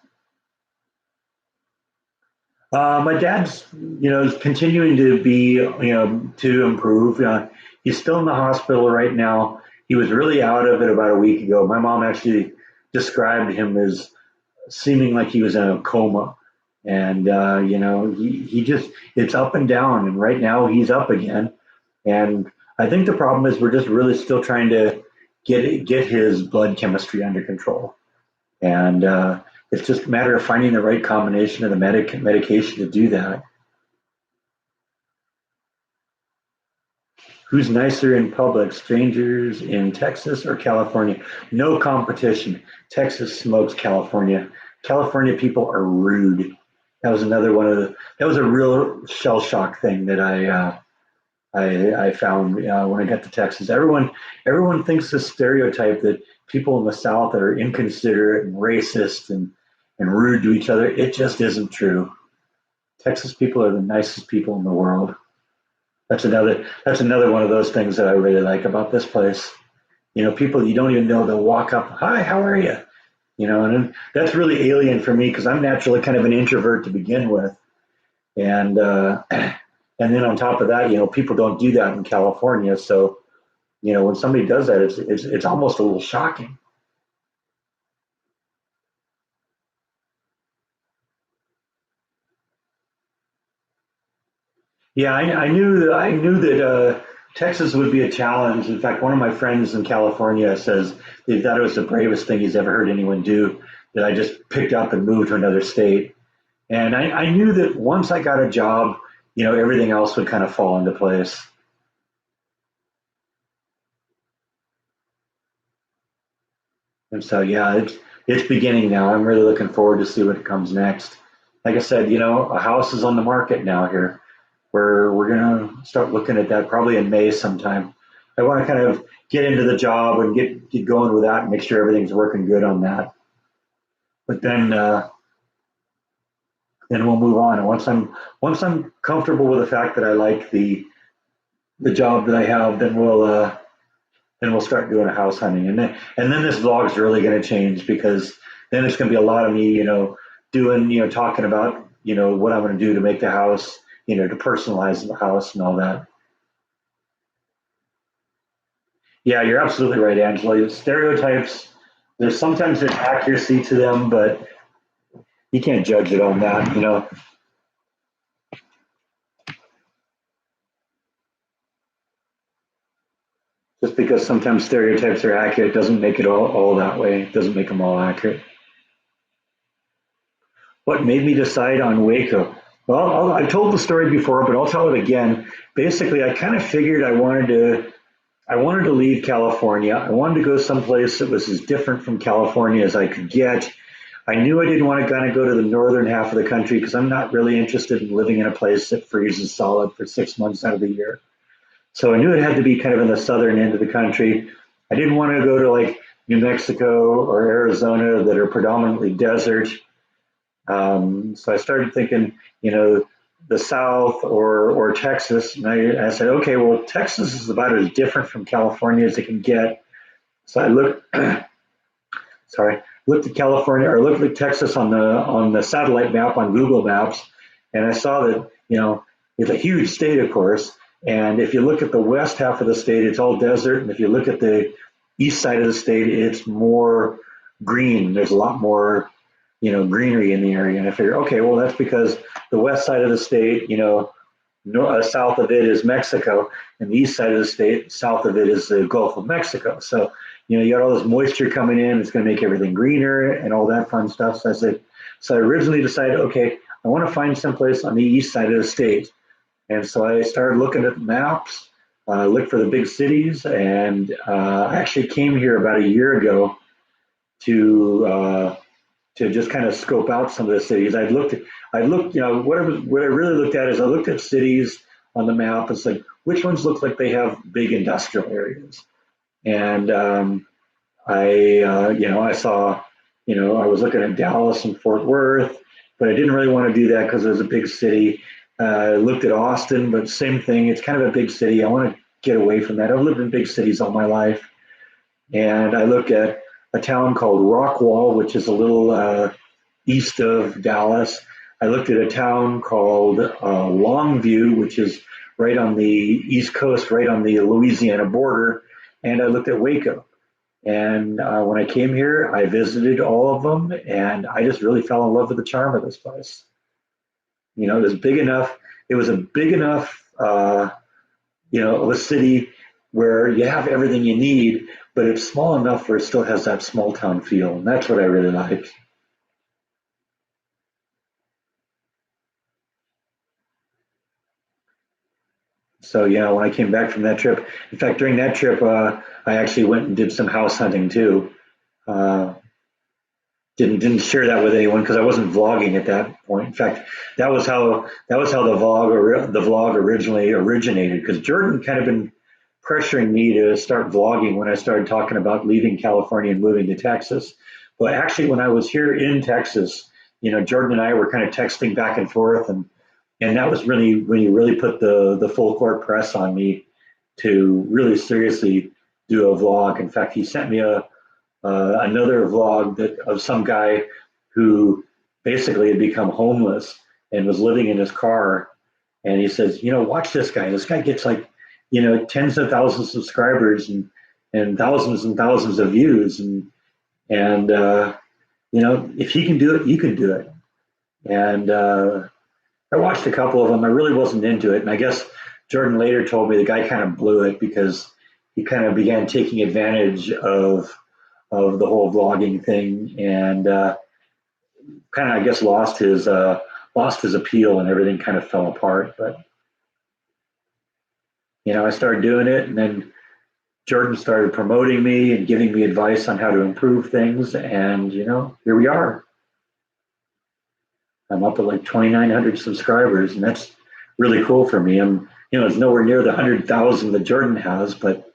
My dad's, is continuing to be, to improve. He's still in the hospital right now. He was really out of it about a week ago. My mom actually described him as seeming like he was in a coma. And, he just, it's up and down. And right now he's up again. And I think the problem is we're just really still trying to get his blood chemistry under control. And it's just a matter of finding the right combination of the medication to do that. Who's nicer in public, strangers in Texas or California? No competition. Texas smokes California. California people are rude. That was another one of the. That was a real shell shock thing that I found when I got to Texas. Everyone thinks this stereotype that people in the South are inconsiderate and racist and rude to each other. It just isn't true. Texas people are the nicest people in the world. That's another one of those things that I really like about this place. People you don't even know, they'll walk up, hi, how are you? And that's really alien for me because I'm naturally kind of an introvert to begin with, and and then on top of that, people don't do that in California. So when somebody does that, it's almost a little shocking. Yeah, I knew that Texas would be a challenge. In fact, one of my friends in California says they thought it was the bravest thing he's ever heard anyone do. That I just picked up and moved to another state, and I knew that once I got a job, everything else would kind of fall into place. And so, yeah, it's beginning now. I'm really looking forward to see what comes next. Like I said, a house is on the market now here. We're gonna start looking at that probably in May sometime. I want to kind of get into the job and get going with that and make sure everything's working good on that. But then we'll move on. And once I'm comfortable with the fact that I like the job that I have, then we'll start doing a house hunting. And then this vlog's really going to change because then it's going to be a lot of me, doing, talking about, what I'm going to do to make the house, to personalize the house and all that. Yeah, you're absolutely right, Angela. Stereotypes, sometimes there's accuracy to them, but you can't judge it on that. Just because sometimes stereotypes are accurate doesn't make it all that way. It doesn't make them all accurate. What made me decide on Waco? Well, I've told the story before, but I'll tell it again. Basically, I kind of figured I wanted to leave California. I wanted to go someplace that was as different from California as I could get. I knew I didn't want to kind of go to the northern half of the country because I'm not really interested in living in a place that freezes solid for 6 months out of the year. So I knew it had to be kind of in the southern end of the country. I didn't want to go to like New Mexico or Arizona that are predominantly desert. So I started thinking, the South or Texas, and I said, okay, well, Texas is about as different from California as it can get. So I looked at California or looked at Texas on the satellite map on Google Maps, and I saw that it's a huge state, of course. And if you look at the west half of the state, it's all desert, and if you look at the east side of the state, it's more green. There's a lot more greenery in the area. And I figured, okay, well, that's because the west side of the state, south of it is Mexico, and the east side of the state, south of it is the Gulf of Mexico. So, you got all this moisture coming in. It's going to make everything greener and all that fun stuff. So I originally decided, okay, I want to find someplace on the east side of the state. And so I started looking at the maps, looked for the big cities, and I actually came here about a year ago to just kind of scope out some of the cities. I looked, what I really looked at is I looked at cities on the map and said, which ones look like they have big industrial areas? And I saw, I was looking at Dallas and Fort Worth, but I didn't really want to do that because it was a big city. I looked at Austin, but same thing. It's kind of a big city. I want to get away from that. I've lived in big cities all my life. And I looked at a town called Rockwall, which is a little east of Dallas. I looked at a town called Longview, which is right on the East Coast, right on the Louisiana border. And I looked at Waco. And when I came here, I visited all of them, and I just really fell in love with the charm of this place. It was big enough. It was a big enough, of a city where you have everything you need, but it's small enough where it still has that small town feel. And that's what I really like. So, when I came back from that trip, in fact, during that trip, I actually went and did some house hunting too. Uh, didn't share that with anyone because I wasn't vlogging at that point. In fact, that was how the vlog originally originated, because Jordan kind of been pressuring me to start vlogging when I started talking about leaving California and moving to Texas. But actually, when I was here in Texas, Jordan and I were kind of texting back and forth, and that was really when he really put the full court press on me to really seriously do a vlog. In fact, he sent me another vlog of some guy who basically had become homeless and was living in his car. And he says, watch this guy. This guy gets like, tens of thousands of subscribers and thousands of views. And if he can do it, you can do it. And I watched a couple of them. I really wasn't into it. And I guess Jordan later told me the guy kind of blew it because he kind of began taking advantage of the whole vlogging thing, and kind of, I guess, lost his appeal, and everything kind of fell apart. But I started doing it, and then Jordan started promoting me and giving me advice on how to improve things, and here we are. I'm up at like 2,900 subscribers, and that's really cool for me. It's nowhere near the 100,000 that Jordan has, but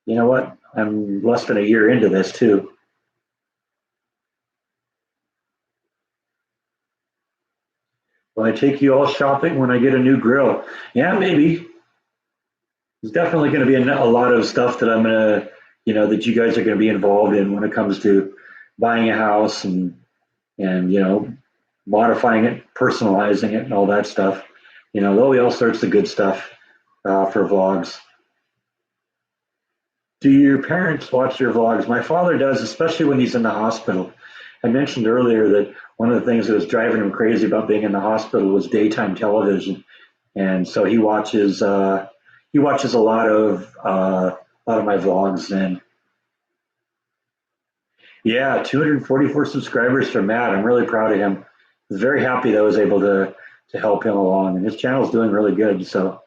you know what? I'm less than a year into this too. Will I take you all shopping when I get a new grill? Yeah, maybe. There's definitely going to be a lot of stuff that I'm going to, that you guys are going to be involved in when it comes to buying a house and modifying it, personalizing it, and all that stuff. There'll be all sorts of good stuff for vlogs. Do your parents watch your vlogs? My father does, especially when he's in the hospital. I mentioned earlier that one of the things that was driving him crazy about being in the hospital was daytime television, and so he watches a lot of my vlogs. Then, yeah, 244 subscribers for Matt. I'm really proud of him. I was very happy that I was able to help him along, and his channel's doing really good. So.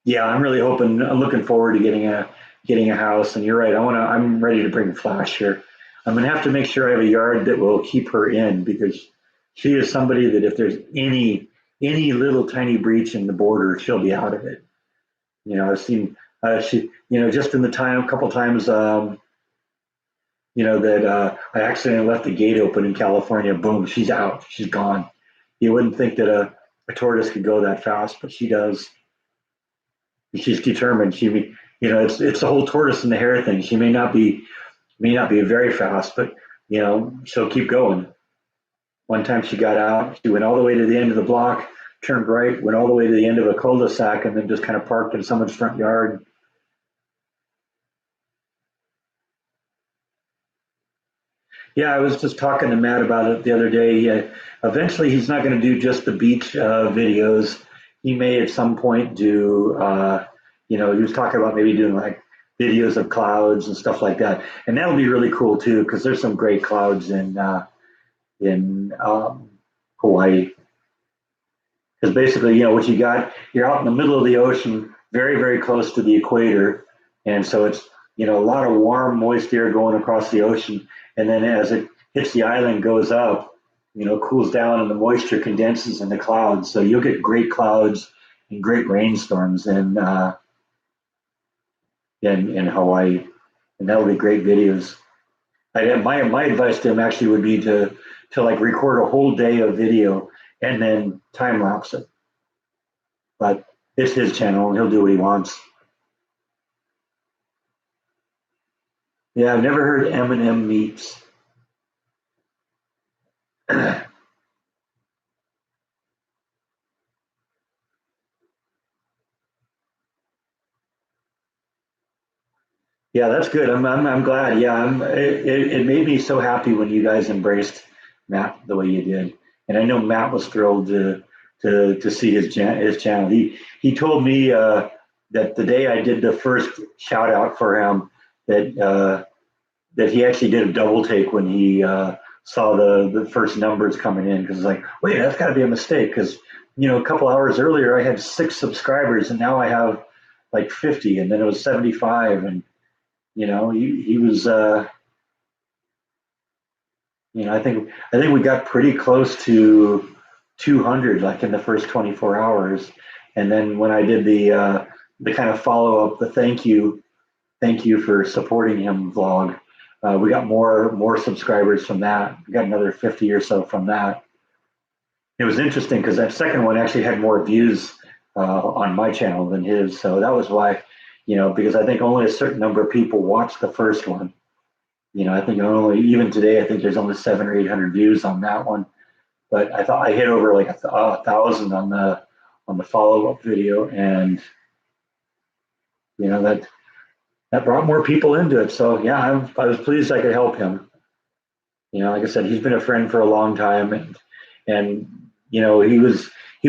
Yeah, I'm really hoping. I'm looking forward to getting a house. And you're right. I'm ready to bring Flash here. I'm gonna have to make sure I have a yard that will keep her in, because she is somebody that if there's any little tiny breach in the border, she'll be out of it. I've seen she. Just in the time, a couple times, that I accidentally left the gate open in California. Boom, she's out. She's gone. You wouldn't think that a tortoise could go that fast, but she does. She's determined. It's the whole tortoise and the hare thing. She may not be very fast, but she'll keep going. One time she got out. She went all the way to the end of the block, turned right, went all the way to the end of a cul-de-sac, and then just kind of parked in someone's front yard. Yeah, I was just talking to Matt about it the other day. Eventually, he's not going to do just the beach videos. He may at some point do, he was talking about maybe doing like videos of clouds and stuff like that. And that'll be really cool too, because there's some great clouds in Hawaii. Because basically, what you got, you're out in the middle of the ocean, very, very close to the equator. And so it's, a lot of warm, moist air going across the ocean. And then as it hits the island, goes up, cools down and the moisture condenses in the clouds. So you'll get great clouds and great rainstorms in Hawaii. And that would be great videos. My advice to him actually would be to like record a whole day of video and then time lapse it. But it's his channel and he'll do what he wants. Yeah, I've never heard Eminem meets. Yeah, that's good. I'm glad. Yeah, it made me so happy when you guys embraced Matt the way you did, and I know Matt was thrilled to see his channel. He told me that the day I did the first shout out for him that he actually did a double take when he saw the first numbers coming in because it's like, wait, that's got to be a mistake because a couple hours earlier I had 6 subscribers and now I have like 50, and then it was 75, and he was, I think we got pretty close to 200, like in the first 24 hours. And then when I did the kind of follow up, the thank you for supporting him vlog, we got more subscribers from that. We got another 50 or so from that. It was interesting because that second one actually had more views on my channel than his. So that was why, because I think only a certain number of people watched the first one. I think even today, I think there's only 700 or 800 views on that one. But I thought I hit over like 1,000 on the follow up video, and that brought more people into it. So yeah, I was pleased I could help him. Like I said, he's been a friend for a long time, and he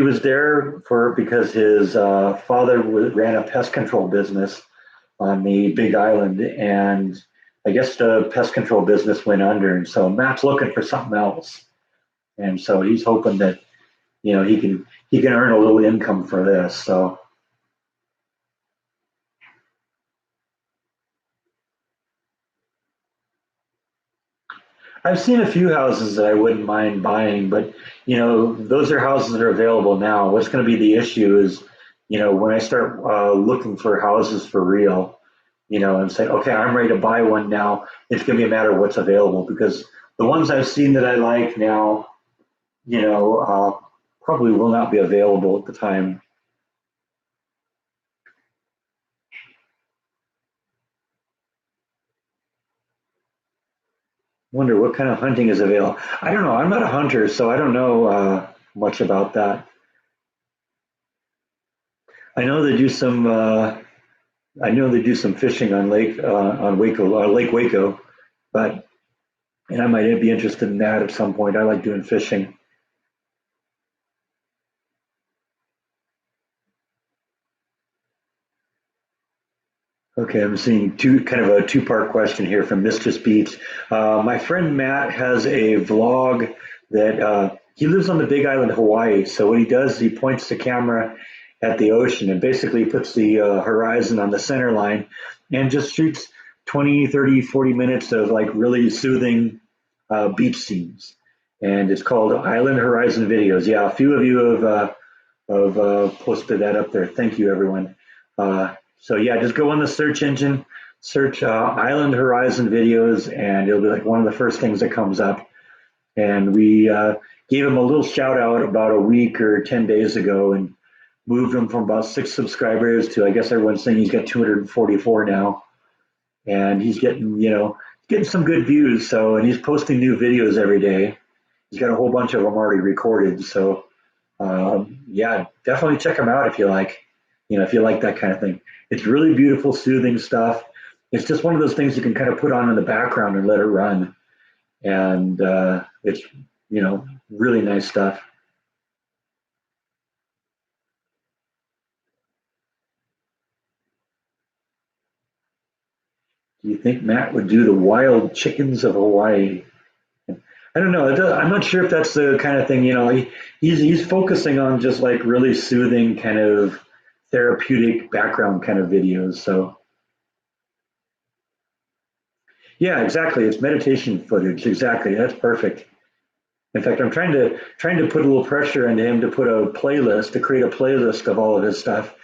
was there because his father ran a pest control business on the Big Island, and I guess the pest control business went under, and so Matt's looking for something else, and so he's hoping that he can earn a little income for this. So I've seen a few houses that I wouldn't mind buying, but those are houses that are available now. What's going to be the issue is, when I start looking for houses for real, and say, okay, I'm ready to buy one now. It's going to be a matter of what's available because the ones I've seen that I like now, probably will not be available at the time. Wonder what kind of hunting is available. I don't know. I'm not a hunter, so I don't know much about that. I know they do some. I know they do some fishing on Lake Waco, but and I might be interested in that at some point. I like doing fishing. Okay, I'm seeing kind of a two-part question here from Mistress Beats. My friend Matt has a vlog that he lives on the Big Island, Hawaii. So what he does is he points the camera at the ocean and basically puts the horizon on the center line and just shoots 20, 30, 40 minutes of like really soothing beach scenes. And it's called Island Horizon Videos. Yeah, a few of you have posted that up there. Thank you, everyone. So yeah, just go on the search engine, search Island Horizon Videos, and it'll be like one of the first things that comes up. And we gave him a little shout out about a week or 10 days ago and moved him from about 6 subscribers to, I guess everyone's saying he's got 244 now. And he's getting some good views. So, and he's posting new videos every day. He's got a whole bunch of them already recorded. So yeah, definitely check him out if you like. If you like that kind of thing. It's really beautiful, soothing stuff. It's just one of those things you can kind of put on in the background and let it run. And it's, really nice stuff. Do you think Matt would do the wild chickens of Hawaii? I don't know. I'm not sure if that's the kind of thing, he's focusing on just like really soothing kind of therapeutic background kind of videos. So yeah, exactly. It's meditation footage. Exactly. That's perfect. In fact, I'm trying to put a little pressure into him to put a playlist, to create a playlist of all of his stuff,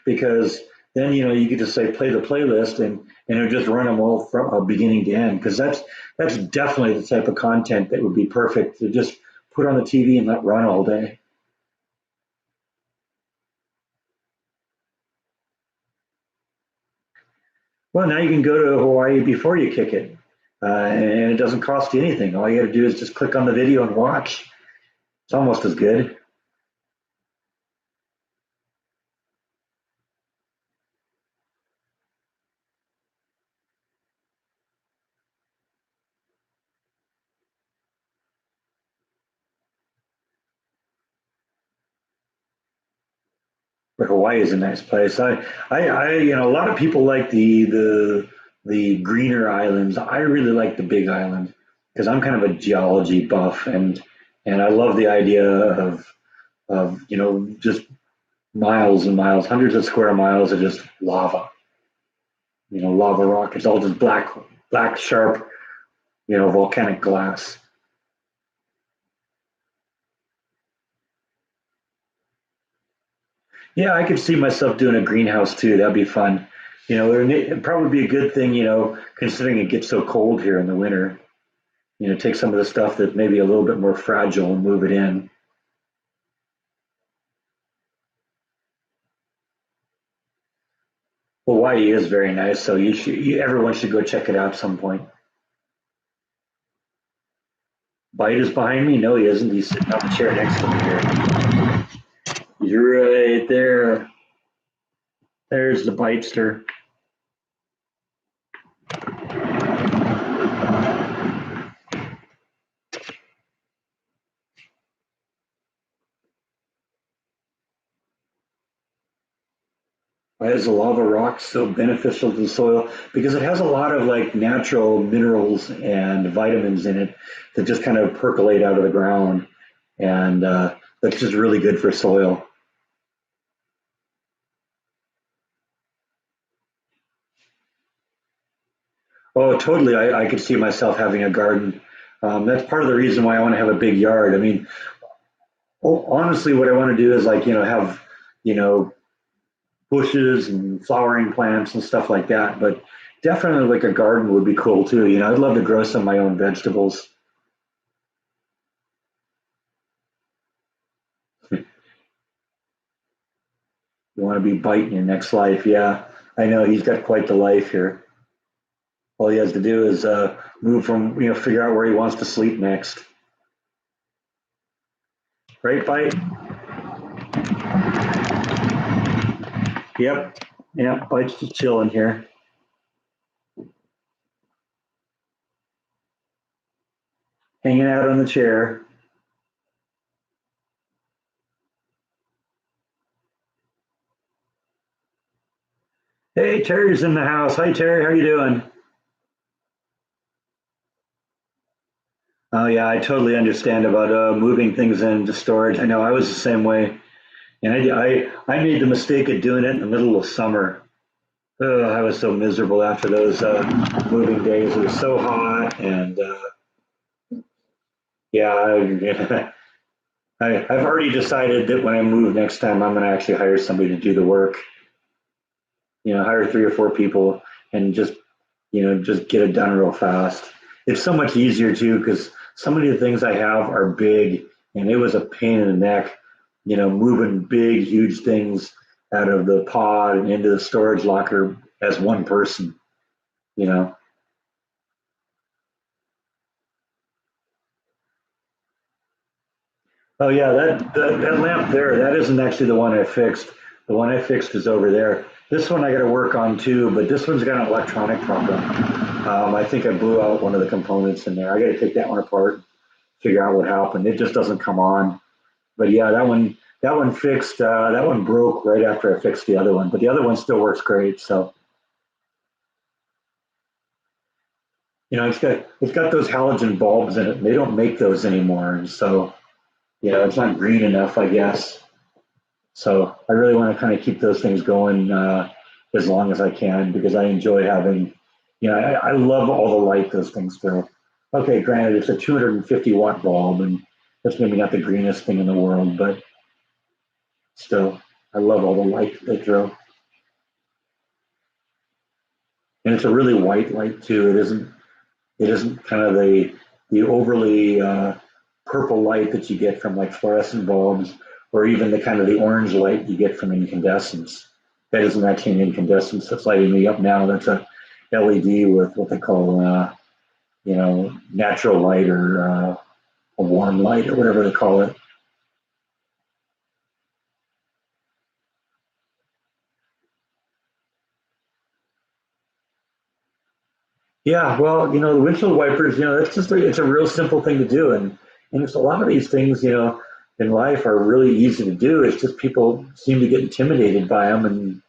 because then you could just say play the playlist and it'll just run them all from beginning to end. Because that's definitely the type of content that would be perfect to just put on the TV and let run all day. Well, now you can go to Hawaii before you kick it, and it doesn't cost you anything. All you got to do is just click on the video and watch. It's almost as good. But Hawaii is a nice place. A lot of people like the greener islands. I really like the Big Island because I'm kind of a geology buff, and I love the idea of just miles and miles, hundreds of square miles of just lava. Lava rock. It's all just black, sharp, volcanic glass. Yeah, I could see myself doing a greenhouse too. That'd be fun. It'd probably be a good thing, considering it gets so cold here in the winter. Take some of the stuff that maybe a little bit more fragile and move it in. Hawaii is very nice, so everyone should go check it out at some point. Bite is behind me? No, he isn't. He's sitting on the chair next to me here. He's right there. There's the bitester. Why is the lava rock so beneficial to the soil? Because it has a lot of like natural minerals and vitamins in it that just kind of percolate out of the ground, and that's just really good for soil. Oh, totally. I could see myself having a garden. That's part of the reason why I want to have a big yard. I mean, honestly, what I want to do is like, have, you know, bushes and flowering plants and stuff like that. But definitely like a garden would be cool too. I'd love to grow some of my own vegetables. You want to be biting your next life. Yeah, I know he's got quite the life here. All he has to do is move from, figure out where he wants to sleep next. Right, Bite? Yep. Yeah, Bite's just chilling here. Hanging out on the chair. Hey, Terry's in the house. Hi, Terry. How you doing? Oh yeah, I totally understand about moving things into storage. I know I was the same way, and I made the mistake of doing it in the middle of summer. I was so miserable after those moving days. It was so hot, and yeah, I've already decided that when I move next time, I'm going to actually hire somebody to do the work. Hire three or four people and just get it done real fast. It's so much easier too because so many of the things I have are big, and it was a pain in the neck, moving big, huge things out of the pod and into the storage locker as one person. You know. Oh yeah, that lamp there, that isn't actually the one I fixed. The one I fixed is over there. This one I got to work on too, but this one's got an electronic problem. I think I blew out one of the components in there. I got to take that one apart, figure out what happened. It just doesn't come on. But yeah, that one fixed. That one broke right after I fixed the other one, but the other one still works great. So It's got those halogen bulbs in it. And they don't make those anymore, and so it's not green enough, I guess. So I really want to kind of keep those things going as long as I can because I enjoy having, I love all the light those things throw. Okay, granted, it's a 250-watt bulb, and that's maybe not the greenest thing in the world, but still, I love all the light they throw. And it's a really white light too. It isn't kind of the overly purple light that you get from like fluorescent bulbs, or even the kind of the orange light you get from incandescents. That isn't actually an incandescent that's lighting me up now. That's a LED with what they call natural light or a warm light or whatever they call it. Yeah, well, the windshield wipers, that's it's a real simple thing to do, and it's a lot of these things, in life are really easy to do. It's just people seem to get intimidated by them,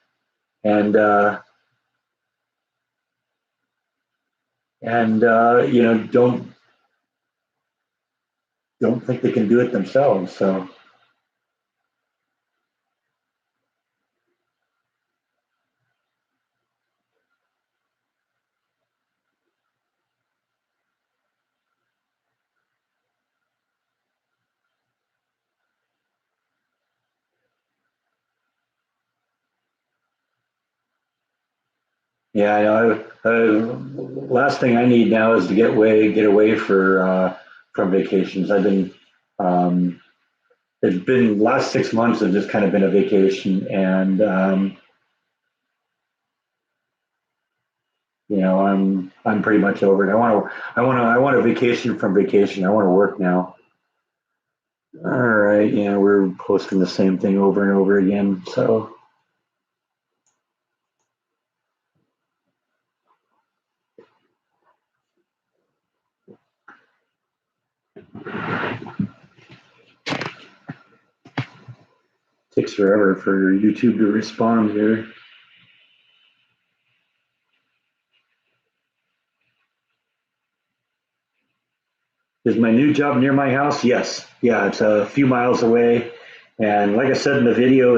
and don't think they can do it themselves. So yeah, I know. Last thing I need now is to get away from vacations. Um, it's been last 6 months have just kind of been a vacation, and I'm pretty much over it. I want a vacation from vacation. I want to work now. All right, yeah, we're posting the same thing over and over again. So it takes forever for YouTube to respond here. Is my new job near my house? Yes. Yeah, it's a few miles away, and like I said in the video,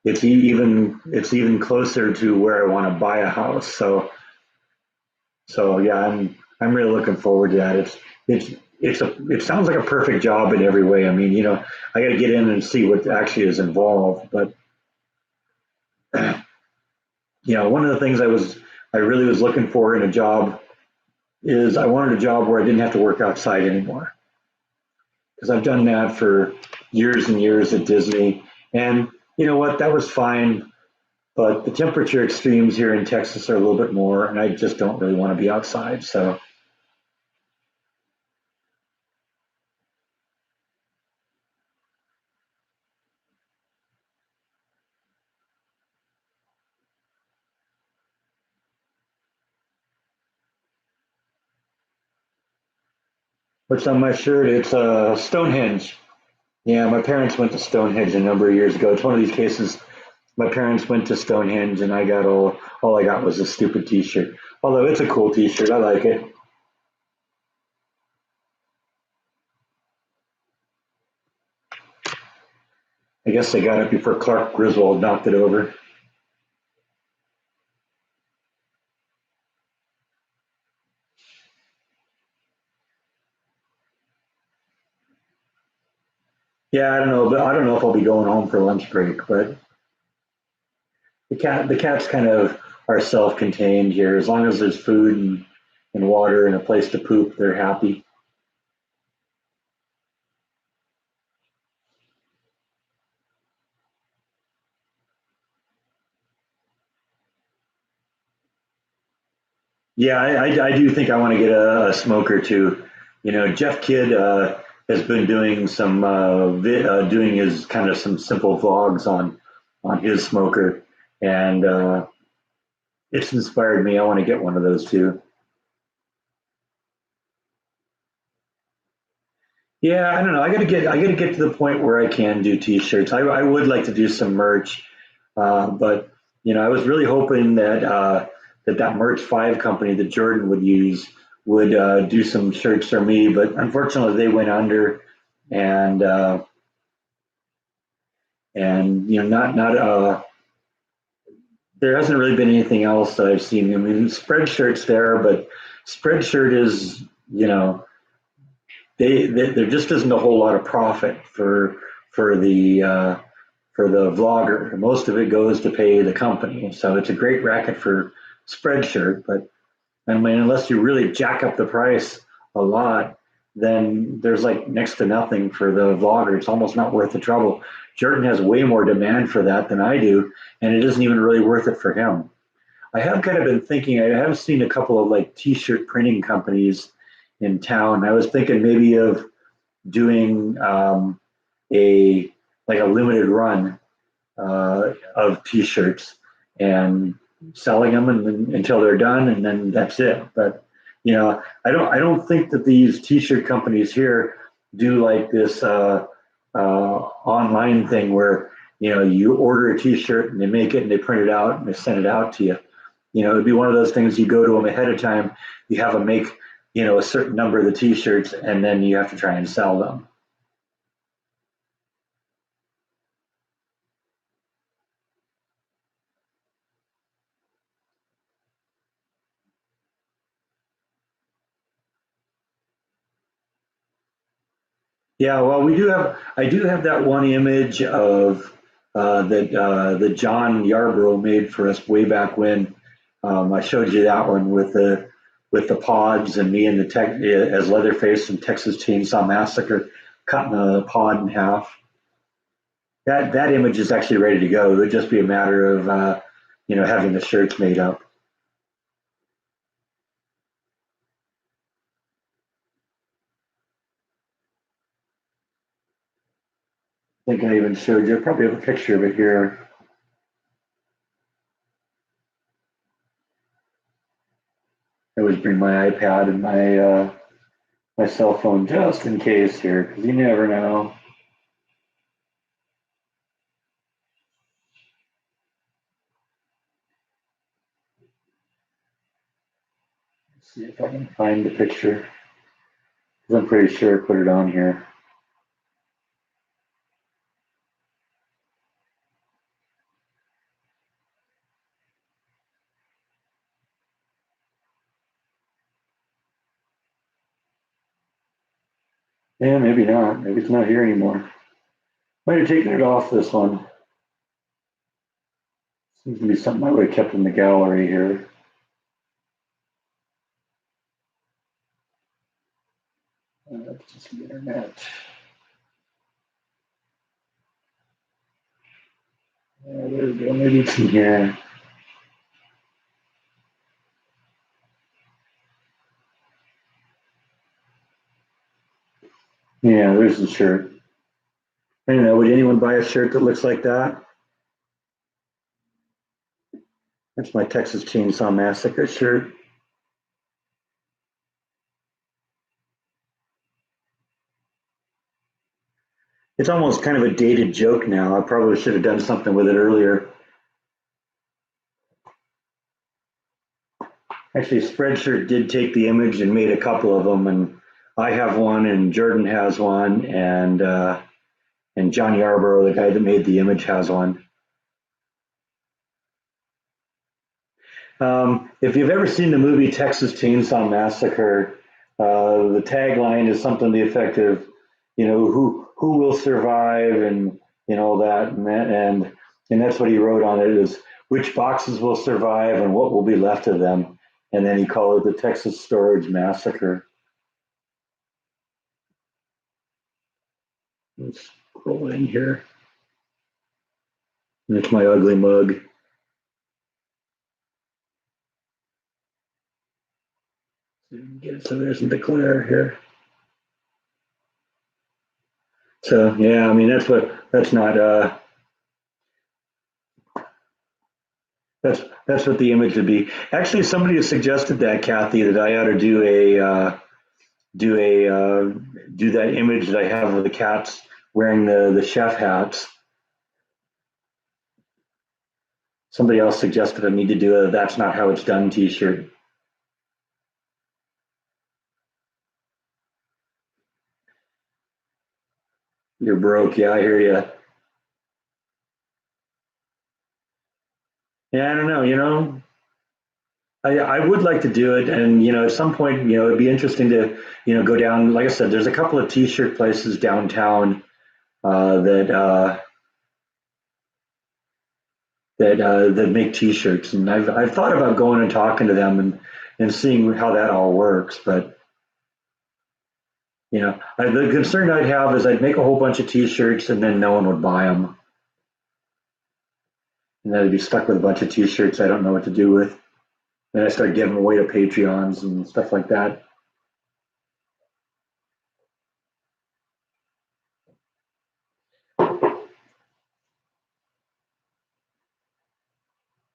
it's even closer to where I want to buy a house. So yeah, I'm really looking forward to that. It sounds like a perfect job in every way. I mean, I got to get in and see what actually is involved, but one of the things I really was looking for in a job is I wanted a job where I didn't have to work outside anymore because I've done that for years and years at Disney, and you know what, that was fine. But the temperature extremes here in Texas are a little bit more, and I just don't really want to be outside. So, what's on my shirt? It's Stonehenge. Yeah, my parents went to Stonehenge a number of years ago. It's one of these cases. My parents went to Stonehenge, and I got all I got was a stupid T-shirt. Although it's a cool T-shirt, I like it. I guess they got it before Clark Griswold knocked it over. Yeah, I don't know, but I don't know if I'll be going home for lunch break. But the cats kind of are self-contained here. As long as there's food and water and a place to poop, they're happy. Yeah, I do think I want to get a smoker too. Jeff Kidd has been doing doing his kind of some simple vlogs on his smoker, and it's inspired me. I want to get one of those too. Yeah, I don't know. I got to get to the point where I can do t-shirts. I would like to do some merch, but I was really hoping that that Merch 5 company that Jordan would use would do some shirts for me, but unfortunately they went under, and not there hasn't really been anything else that I've seen. I mean, Spreadshirt's there, but Spreadshirt is, there just isn't a whole lot of profit for the for the vlogger. Most of it goes to pay the company, so it's a great racket for Spreadshirt. But I mean, unless you really jack up the price a lot, then there's like next to nothing for the vlogger. It's almost not worth the trouble. Jordan has way more demand for that than I do, and it isn't even really worth it for him. I have kind of been thinking, I have seen a couple of like t-shirt printing companies in town. I was thinking maybe of doing a like a limited run of t-shirts and selling them until they're done, and then that's it. But I don't think that these t-shirt companies here do like this online thing where you order a t-shirt and they make it and they print it out and they send it out to you. It'd be one of those things, you go to them ahead of time, you have them make a certain number of the t-shirts, and then you have to try and sell them. Yeah, well, I do have that one image of that John Yarborough made for us way back when. I showed you that one with the pods and me and the tech as Leatherface and Texas Chainsaw Massacre cutting the pod in half. That image is actually ready to go. It would just be a matter of having the shirts made up. I think I even showed you. I probably have a picture of it here. I always bring my iPad and my cell phone just in case here, because you never know. Let's see if I can find the picture, because I'm pretty sure I put it on here. Yeah, maybe not. Maybe it's not here anymore. Might have taken it off this one. Seems to be something I would have kept in the gallery here. That's just the internet. There we go. Maybe it's in here. Yeah, there's the shirt. I don't know. Would anyone buy a shirt that looks like that? That's my Texas Chainsaw Massacre shirt. It's almost kind of a dated joke now. I probably should have done something with it earlier. Actually, Spreadshirt did take the image and made a couple of them, and I have one, and Jordan has one, and John Yarborough, the guy that made the image, has one. If you've ever seen the movie Texas Chainsaw Massacre, the tagline is something to the effect of, who will survive, and that and that's what he wrote on it, is which boxes will survive and what will be left of them, and then he called it the Texas Storage Massacre. Let's scroll in here. That's my ugly mug. So there's the glare here. So yeah, I mean that's not that's what the image would be. Actually, somebody has suggested that, Kathy, that I ought to do that image that I have of the cats wearing the chef hats. Somebody else suggested I need to do a "That's Not How It's Done" T-shirt. You're broke, yeah, I hear you. Yeah, I don't know. I would like to do it, and at some point, it'd be interesting to go down. Like I said, there's a couple of T-shirt places downtown that make T-shirts, and I've thought about going and talking to them and seeing how that all works. But the concern I'd have is I'd make a whole bunch of T-shirts and then no one would buy them, and then I'd be stuck with a bunch of T-shirts I don't know what to do with. Then I start giving them away to Patreons and stuff like that.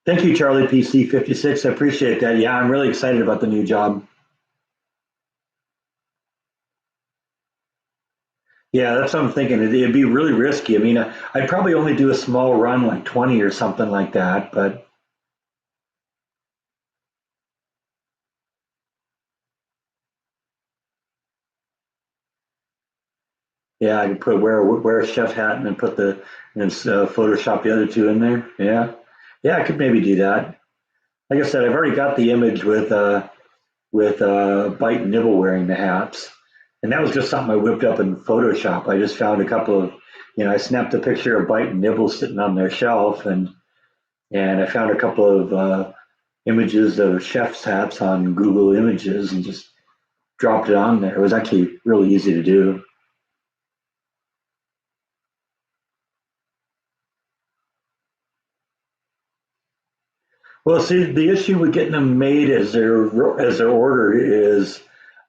Thank you, Charlie PC56. I appreciate that. Yeah, I'm really excited about the new job. Yeah, that's what I'm thinking. It'd be really risky. I mean, I'd probably only do a small run, like 20 or something like that. But yeah, I could wear a chef hat and then Photoshop the other two in there. Yeah, I could maybe do that. Like I said, I've already got the image with Bite and Nibble wearing the hats, and that was just something I whipped up in Photoshop. I just found a couple of, I snapped a picture of Bite and Nibble sitting on their shelf, and I found a couple of images of chef's hats on Google Images and just dropped it on there. It was actually really easy to do. Well, see, the issue with getting them made as their order is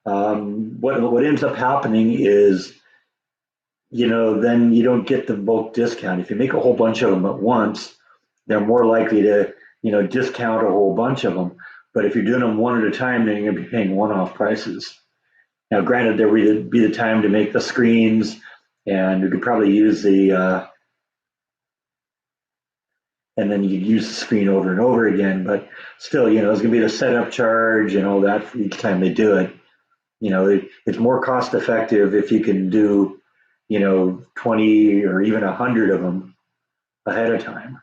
what ends up happening is then you don't get the bulk discount. If you make a whole bunch of them at once, they're more likely to discount a whole bunch of them. But if you're doing them one at a time, then you're going to be paying one-off prices. Now, granted, there would be the time to make the screens, and you could probably use and then you could use the screen over and over again. But still, there's going to be the setup charge and all that for each time they do it. It's more cost effective if you can do, 20 or even 100 of them ahead of time.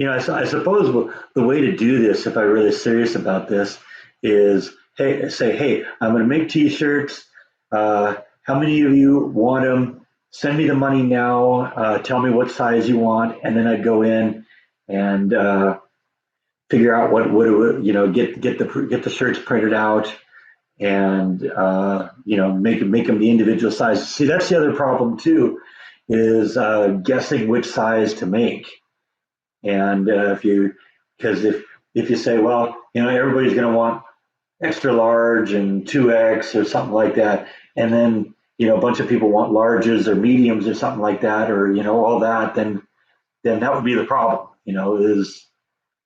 I suppose the way to do this, if I'm really serious about this, is hey, I'm going to make T-shirts. How many of you want them? Send me the money now. Tell me what size you want, and then I'd go in and figure out what it would, get the shirts printed out, and make them the individual sizes. See, that's the other problem too, is guessing which size to make. And if you say, well, everybody's going to want extra large and 2X or something like that, and then a bunch of people want larges or mediums or something like that, or all that, then that would be the problem. Is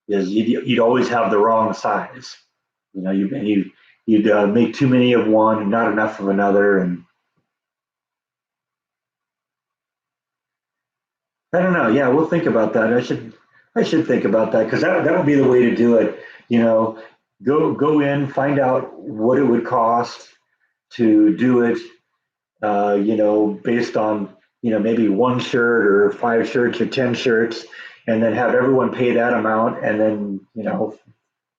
you'd always have the wrong size. You'd make too many of one and not enough of another, and I don't know. Yeah, we'll think about that. I should think about that because that would be the way to do it. Go in, find out what it would cost to do it. Based on maybe one shirt or 5 shirts or 10 shirts, and then have everyone pay that amount, and then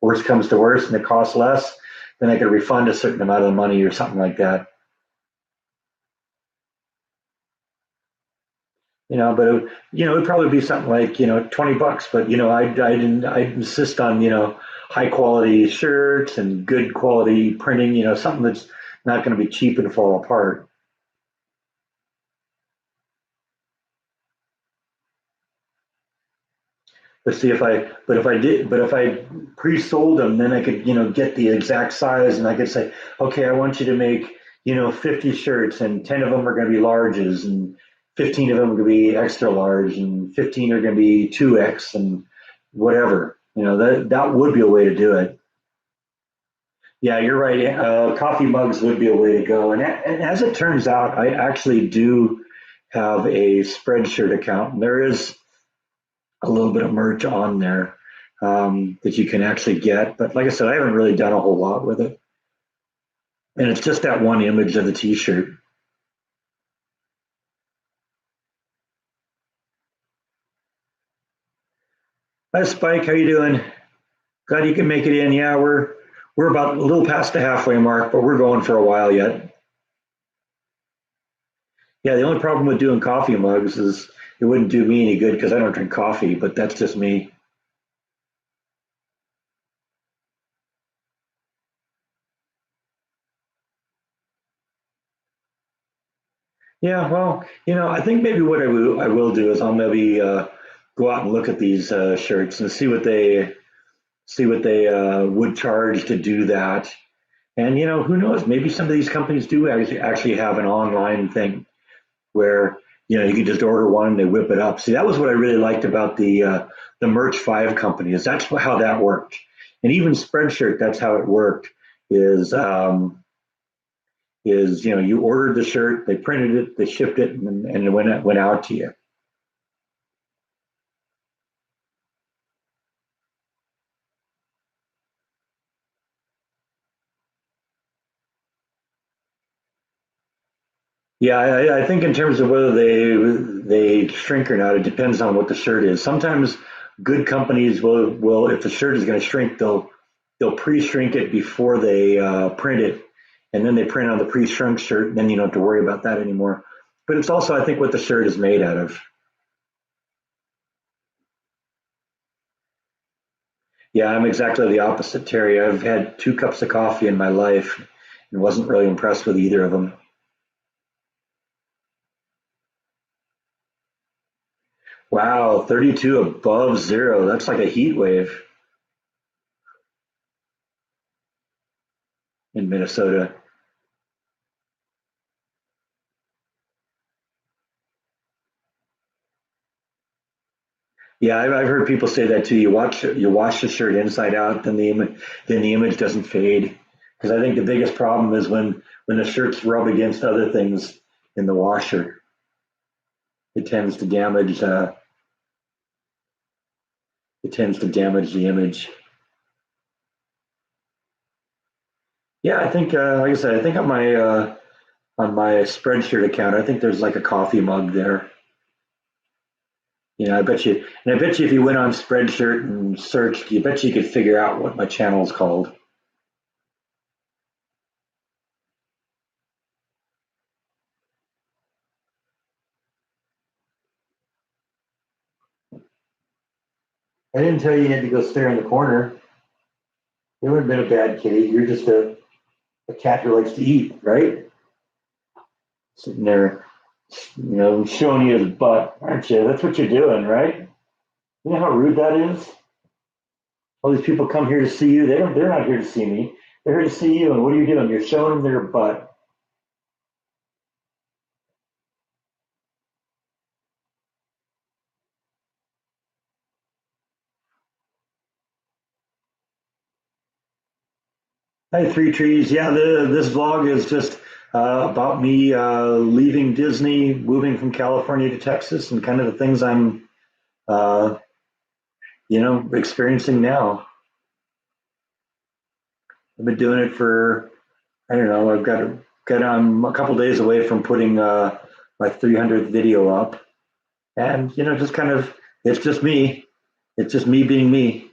worst comes to worst, and it costs less, then I could refund a certain amount of the money or something like that. But it'd probably be something like $20. But I'd insist on high quality shirts and good quality printing. Something that's not going to be cheap and fall apart. But see if I pre-sold them, then I could get the exact size, and I could say, okay, I want you to make 50 shirts, and 10 of them are going to be larges, and 15 of them are going to be extra large, and 15 are going to be 2X, and whatever. That would be a way to do it. Yeah, you're right. Coffee mugs would be a way to go. And as it turns out, I actually do have a Spreadshirt account, and there is a little bit of merch on there that you can actually get. But like I said, I haven't really done a whole lot with it. And it's just that one image of the t-shirt. Hi Spike, how you doing? Glad you can make it in. Yeah, we're about a little past the halfway mark, but we're going for a while yet. Yeah, the only problem with doing coffee mugs is it wouldn't do me any good because I don't drink coffee, but that's just me. Yeah, well, I think maybe what I will do is I'll maybe go out and look at these shirts and see what they would charge to do that. And who knows? Maybe some of these companies do actually have an online thing where you can just order one and they whip it up. See, that was what I really liked about the Merch 5 company is that's how that worked. And even Spreadshirt, that's how it worked. Is you ordered the shirt, they printed it, they shipped it, and it went out to you. Yeah, I think in terms of whether they shrink or not, it depends on what the shirt is. Sometimes good companies will if the shirt is going to shrink, they'll pre-shrink it before they print it, and then they print on the pre-shrunk shirt, and then you don't have to worry about that anymore. But it's also, I think, what the shirt is made out of. Yeah, I'm exactly the opposite, Terry. I've had 2 cups of coffee in my life and wasn't really impressed with either of them. Wow, 32 above zero. That's like a heat wave in Minnesota. Yeah, I've heard people say that too. You wash the shirt inside out, then the image doesn't fade. Because I think the biggest problem is when the shirts rub against other things in the washer, it tends to damage the image. Yeah, I think like I said, I think on my Spreadshirt account, I think there's like a coffee mug there. I bet you if you went on Spreadshirt and searched, you bet you could figure out what my channel is called. I didn't tell you you had to go stare in the corner. You would have been a bad kitty. You're just a cat who likes to eat, right? Sitting there, showing you his butt, aren't you? That's what you're doing, right? You know how rude that is? All these people come here to see you. They're not here to see me. They're here to see you. And what are you doing? You're showing them their butt. Hi, Three Trees. Yeah, this vlog is just about me leaving Disney, moving from California to Texas, and kind of the things I'm, uh, experiencing now. I've been doing it for, I don't know, I'm a couple days away from putting my 300th video up, and just kind of, it's just me. It's just me being me.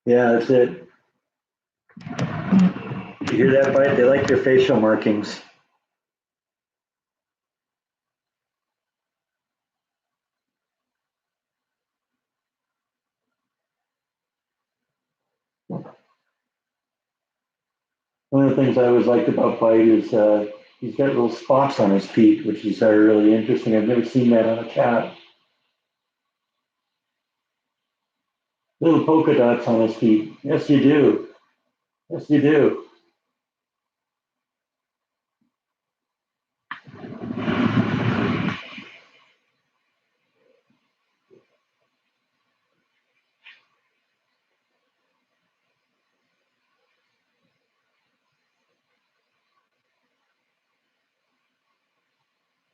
Yeah, that's it. You hear that, bite? They like their facial markings. One of the things I always liked about Bite is he's got little spots on his feet, which is really interesting. I've never seen that on a cat. Little polka dots on his feet. Yes, you do. Yes, you do.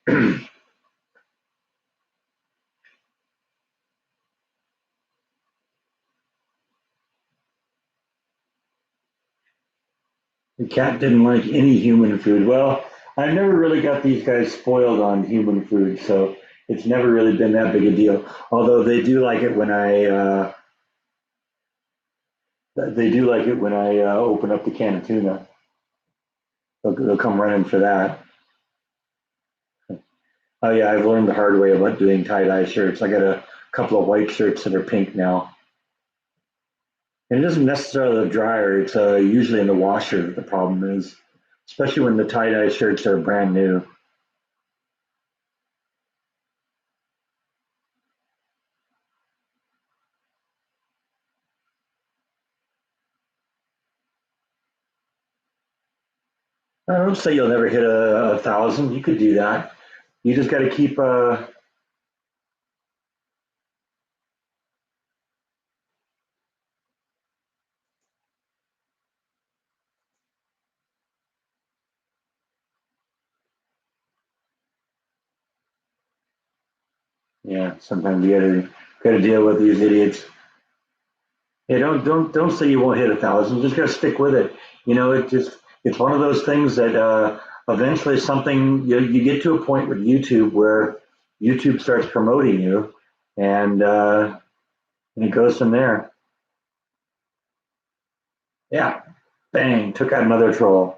The cat didn't like any human food. Well, I never really got these guys spoiled on human food, so it's never really been that big a deal. Although they do like it when I open up the can of tuna. They'll come running for that. Oh yeah, I've learned the hard way about doing tie dye shirts. I got a couple of white shirts that are pink now, and it isn't necessarily the dryer. It's usually in the washer that the problem is, especially when the tie dye shirts are brand new. I don't say you'll never hit a thousand. You could do that. You just got to keep. Yeah, sometimes you got to deal with these idiots. Yeah, don't say you won't hit a thousand. You just got to stick with it. It's one of those things that eventually something you get to a point with YouTube where YouTube starts promoting you, and and it goes from there. Yeah, bang, took out another troll.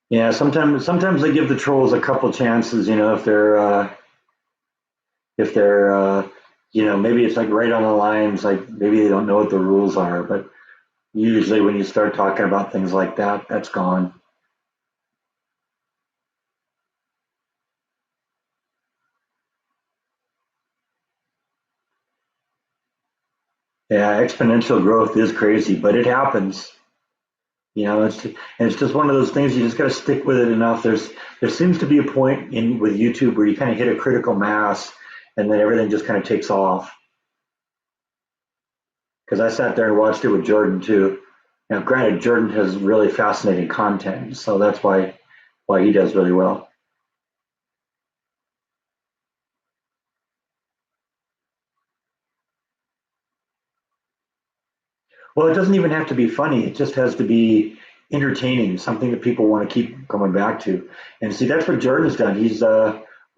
Yeah, sometimes they give the trolls a couple chances. If they're maybe it's like right on the lines, like maybe they don't know what the rules are, but usually when you start talking about things like that, that's gone. Yeah, exponential growth is crazy, but it happens. It's just one of those things you just got to stick with it enough. There seems to be a point in with YouTube where you kind of hit a critical mass, and then everything just kind of takes off. Because I sat there and watched it with Jordan too. Now, granted, Jordan has really fascinating content, so that's why he does really well. Well, it doesn't even have to be funny. It just has to be entertaining, something that people want to keep coming back to. And see, that's what Jordan's done. He's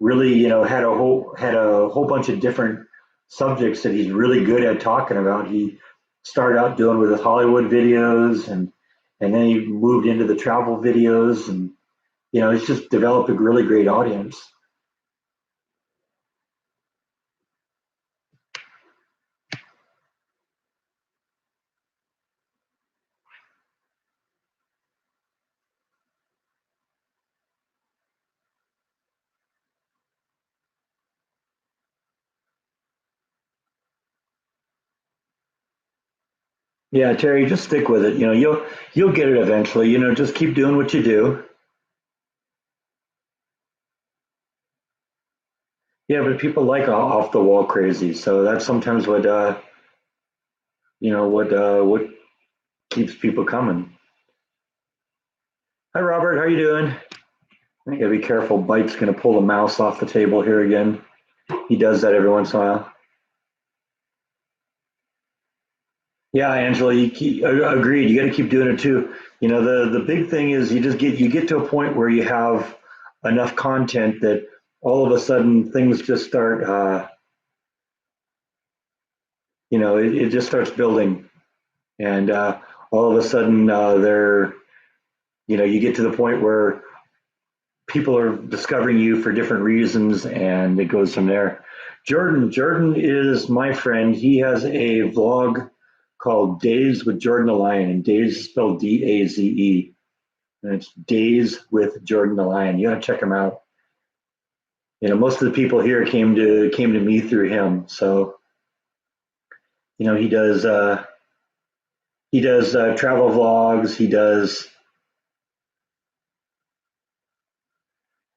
really, had a whole bunch of different subjects that he's really good at talking about. He started out doing with his Hollywood videos, and then he moved into the travel videos, and he's just developed a really great audience. Yeah, Terry, just stick with it. You'll get it eventually. Just keep doing what you do. Yeah, but people like off the wall crazy, so that's sometimes what keeps people coming. Hi, Robert. How you doing? I gotta be careful. Bite's gonna pull the mouse off the table here again. He does that every once in a while. Yeah, Angela, agreed. You got to keep doing it too. The big thing is you get to a point where you have enough content that all of a sudden things just start. It just starts building, and all of a sudden you get to the point where people are discovering you for different reasons, and it goes from there. Jordan is my friend. He has a vlog called Days with Jordan the Lion, and Days is spelled Daze, and it's Days with Jordan the Lion. You got to check him out. Most of the people here came to me through him. So you know, he does uh, he does travel vlogs. He does.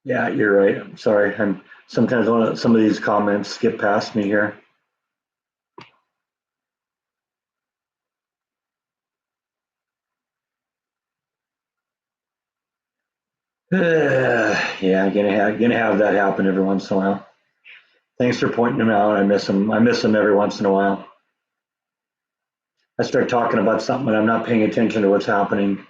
Yeah, you're right. I'm sorry. I'm sometimes some of these comments skip past me here. Yeah, gonna have that happen every once in a while. Thanks for pointing them out. I miss them. I miss them every once in a while. I start talking about something and I'm not paying attention to what's happening.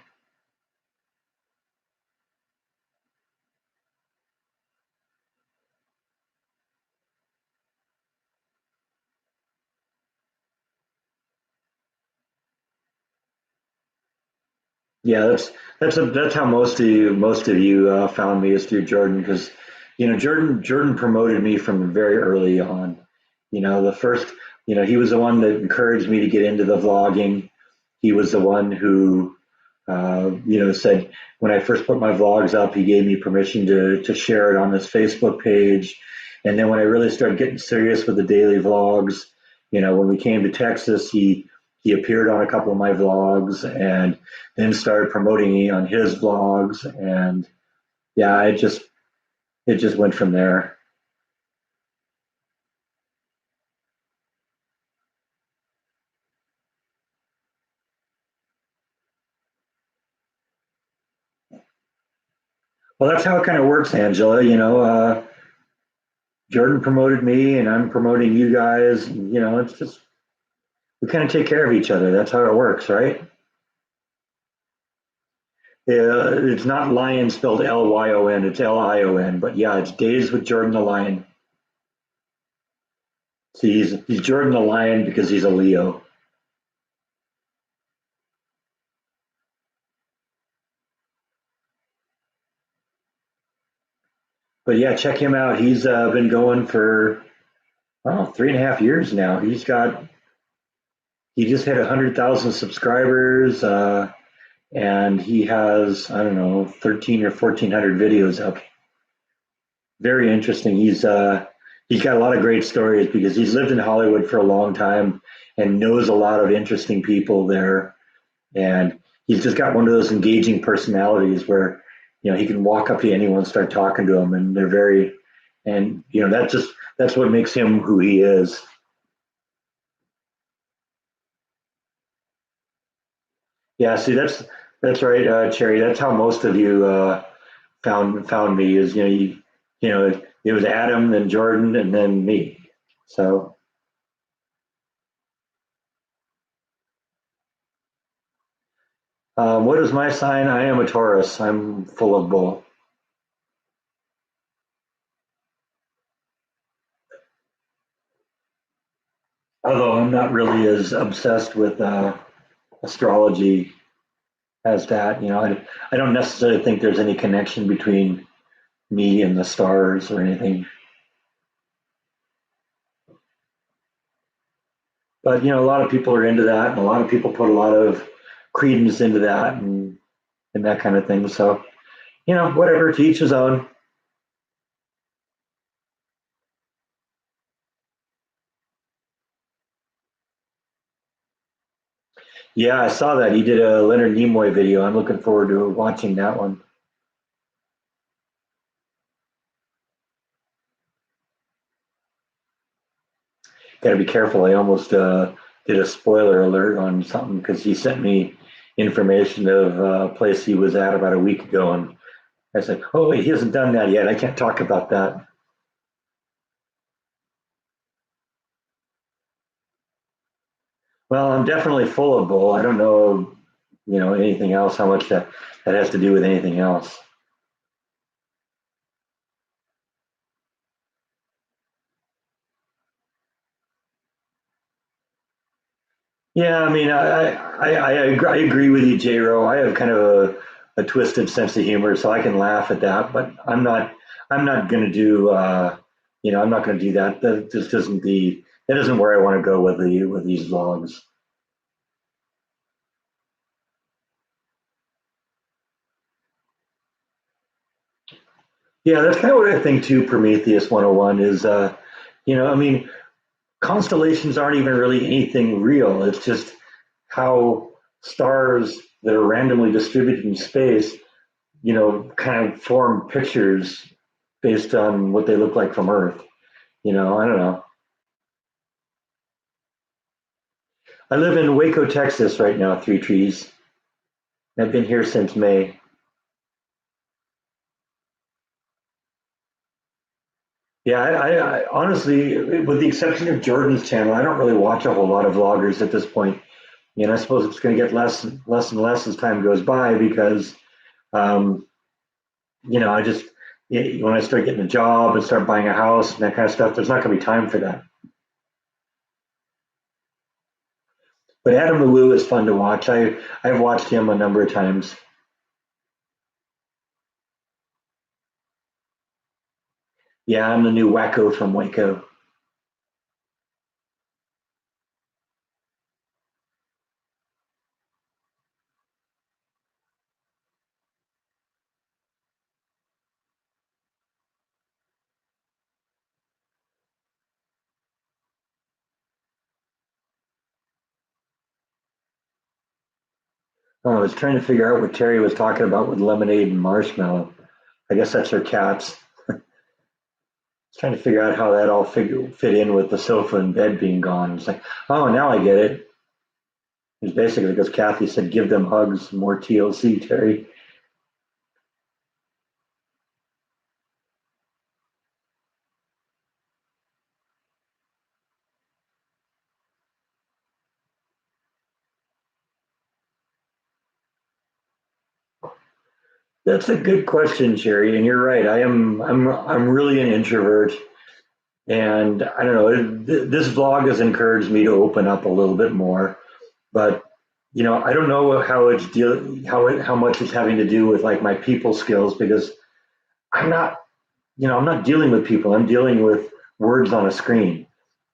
Yeah, that's how most of you found me is through Jordan because Jordan promoted me from very early on. The first he was the one that encouraged me to get into the vlogging. He was the one who said when I first put my vlogs up, he gave me permission to share it on his Facebook page. And then when I really started getting serious with the daily vlogs, when we came to Texas, he appeared on a couple of my vlogs and then started promoting me on his vlogs. And yeah, it just went from there. Well, that's how it kind of works, Angela. Jordan promoted me and I'm promoting you guys. It's just we kind of take care of each other. That's how it works, right? It's not Lion spelled Lyon, it's Lion. But yeah, it's Days with Jordan the Lion. See, he's Jordan the Lion because he's a Leo. But yeah, check him out. He's been going for 3.5 years now. He just hit 100,000 subscribers, and he has I don't know 13 or 1400 videos up. Very interesting. He's got a lot of great stories because he's lived in Hollywood for a long time and knows a lot of interesting people there. And he's just got one of those engaging personalities where he can walk up to anyone and start talking to them, and they're very and that's what makes him who he is. Yeah, see, that's right, Cherry. That's how most of you found me is it was Adam, then Jordan, and then me. So what is my sign? I am a Taurus. I'm full of bull. Although I'm not really as obsessed with astrology as that. I don't necessarily think there's any connection between me and the stars or anything. But a lot of people are into that, and a lot of people put a lot of credence into that and that kind of thing. So whatever, to each his own. Yeah, I saw that he did a Leonard Nimoy video. I'm looking forward to watching that one. Got to be careful. I almost did a spoiler alert on something because he sent me information of a place he was at about a week ago, and I said, "Oh, he hasn't done that yet. I can't talk about that." Well, I'm definitely full of bull. I don't know, anything else. How much that has to do with anything else? Yeah, I mean, I agree with you, J. Ro. I have kind of a twisted sense of humor, so I can laugh at that. But I'm not going to do I'm not going to do that. That just isn't that isn't where I want to go with these vlogs. Yeah, that's kind of what I think too. Prometheus 101 is I mean, constellations aren't even really anything real. It's just how stars that are randomly distributed in space kind of form pictures based on what they look like from Earth. I don't know. I live in Waco, Texas right now, Three Trees. I've been here since May. Yeah, I honestly, with the exception of Jordan's channel, I don't really watch a whole lot of vloggers at this point. I suppose it's going to get less and less as time goes by because, um, I just when I start getting a job and start buying a house and that kind of stuff, there's not going to be time for that. But Adam Lou is fun to watch. I've watched him a number of times. Yeah, I'm the new wacko from Waco. Oh, I was trying to figure out what Terry was talking about with lemonade and marshmallow. I guess that's her cats. I was trying to figure out how that all fit in with the sofa and bed being gone. It's like, oh, now I get it. It's basically because Kathy said, give them hugs, more TLC, Terry. That's a good question, Sherry, and you're right. I'm really an introvert, and I don't know. This vlog has encouraged me to open up a little bit more, but I don't know how much it's having to do with like my people skills because I'm not I'm not dealing with people. I'm dealing with words on a screen.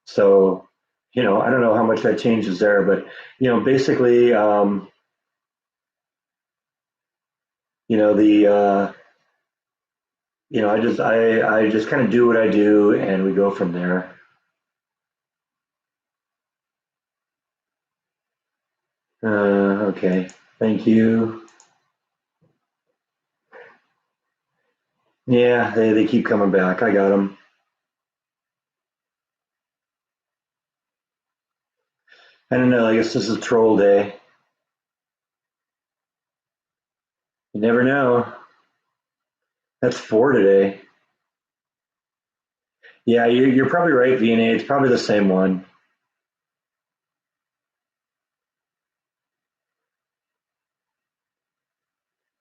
So I don't know how much that changes there, but basically, the I just kind of do what I do, and we go from there. Okay, thank you. Yeah, they keep coming back. I got them. I don't know. I guess this is troll day. You never know. That's four today. Yeah, you're probably right, VNA. It's probably the same one.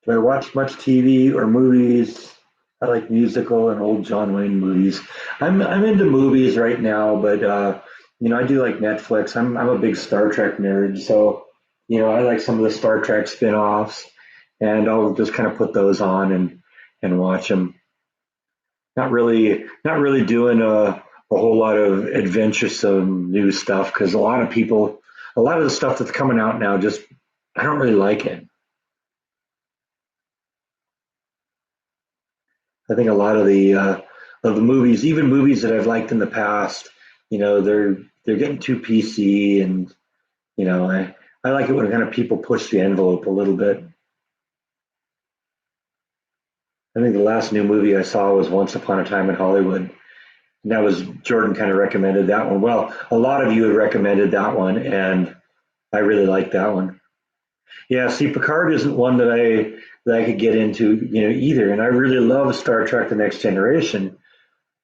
Do I watch much TV or movies? I like musical and old John Wayne movies. I'm into movies right now, but I do like Netflix. I'm a big Star Trek nerd, so I like some of the Star Trek spin-offs, and I'll just kind of put those on and watch them. Not really doing a whole lot of adventuresome new stuff because a lot of the stuff that's coming out now, just I don't really like it. I think a lot of the movies, even movies that I've liked in the past, they're getting too PC, and I like it when kind of people push the envelope a little bit. I think the last new movie I saw was Once Upon a Time in Hollywood. And that was Jordan kind of recommended that one. Well, a lot of you had recommended that one, and I really liked that one. Yeah, see, Picard isn't one that I could get into, either. And I really love Star Trek: The Next Generation,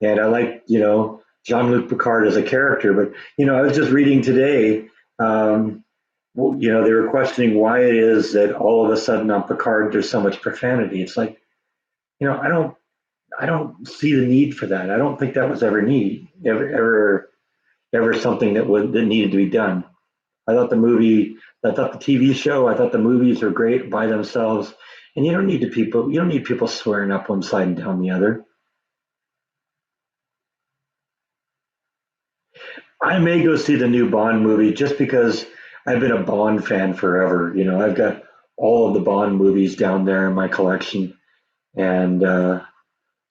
and I like Jean-Luc Picard as a character. But I was just reading today. They were questioning why it is that all of a sudden on Picard there's so much profanity. It's like I don't see the need for that. I don't think that was ever something that needed to be done. I thought the movie, I thought the TV show, I thought the movies are great by themselves, and you don't need people swearing up one side and down the other. I may go see the new Bond movie just because I've been a Bond fan forever. I've got all of the Bond movies down there in my collection, and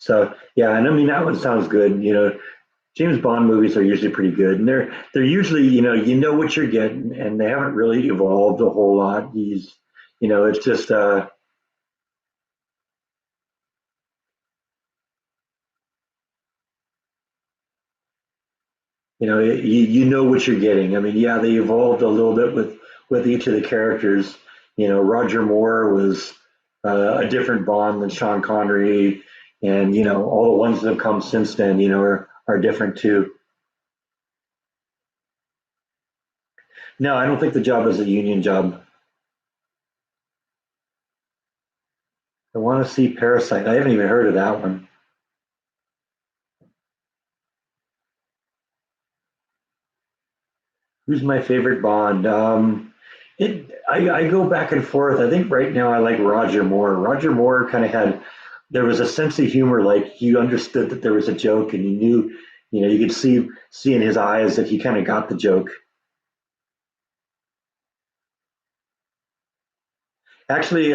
so yeah, and I mean that one sounds good. James Bond movies are usually pretty good, and they're usually you know what you're getting, and they haven't really evolved a whole lot. It's just You know what you're getting. I mean, yeah, they evolved a little bit with each of the characters. Roger Moore was a different Bond than Sean Connery, and all the ones that have come since then, are different too. No, I don't think the job is a union job. I want to see Parasite. I haven't even heard of that one. Who's my favorite Bond? I go back and forth. I think right now I like Roger Moore. Roger Moore kind of had there was a sense of humor, like you understood that there was a joke, and you knew, you could see in his eyes that he kind of got the joke. Actually,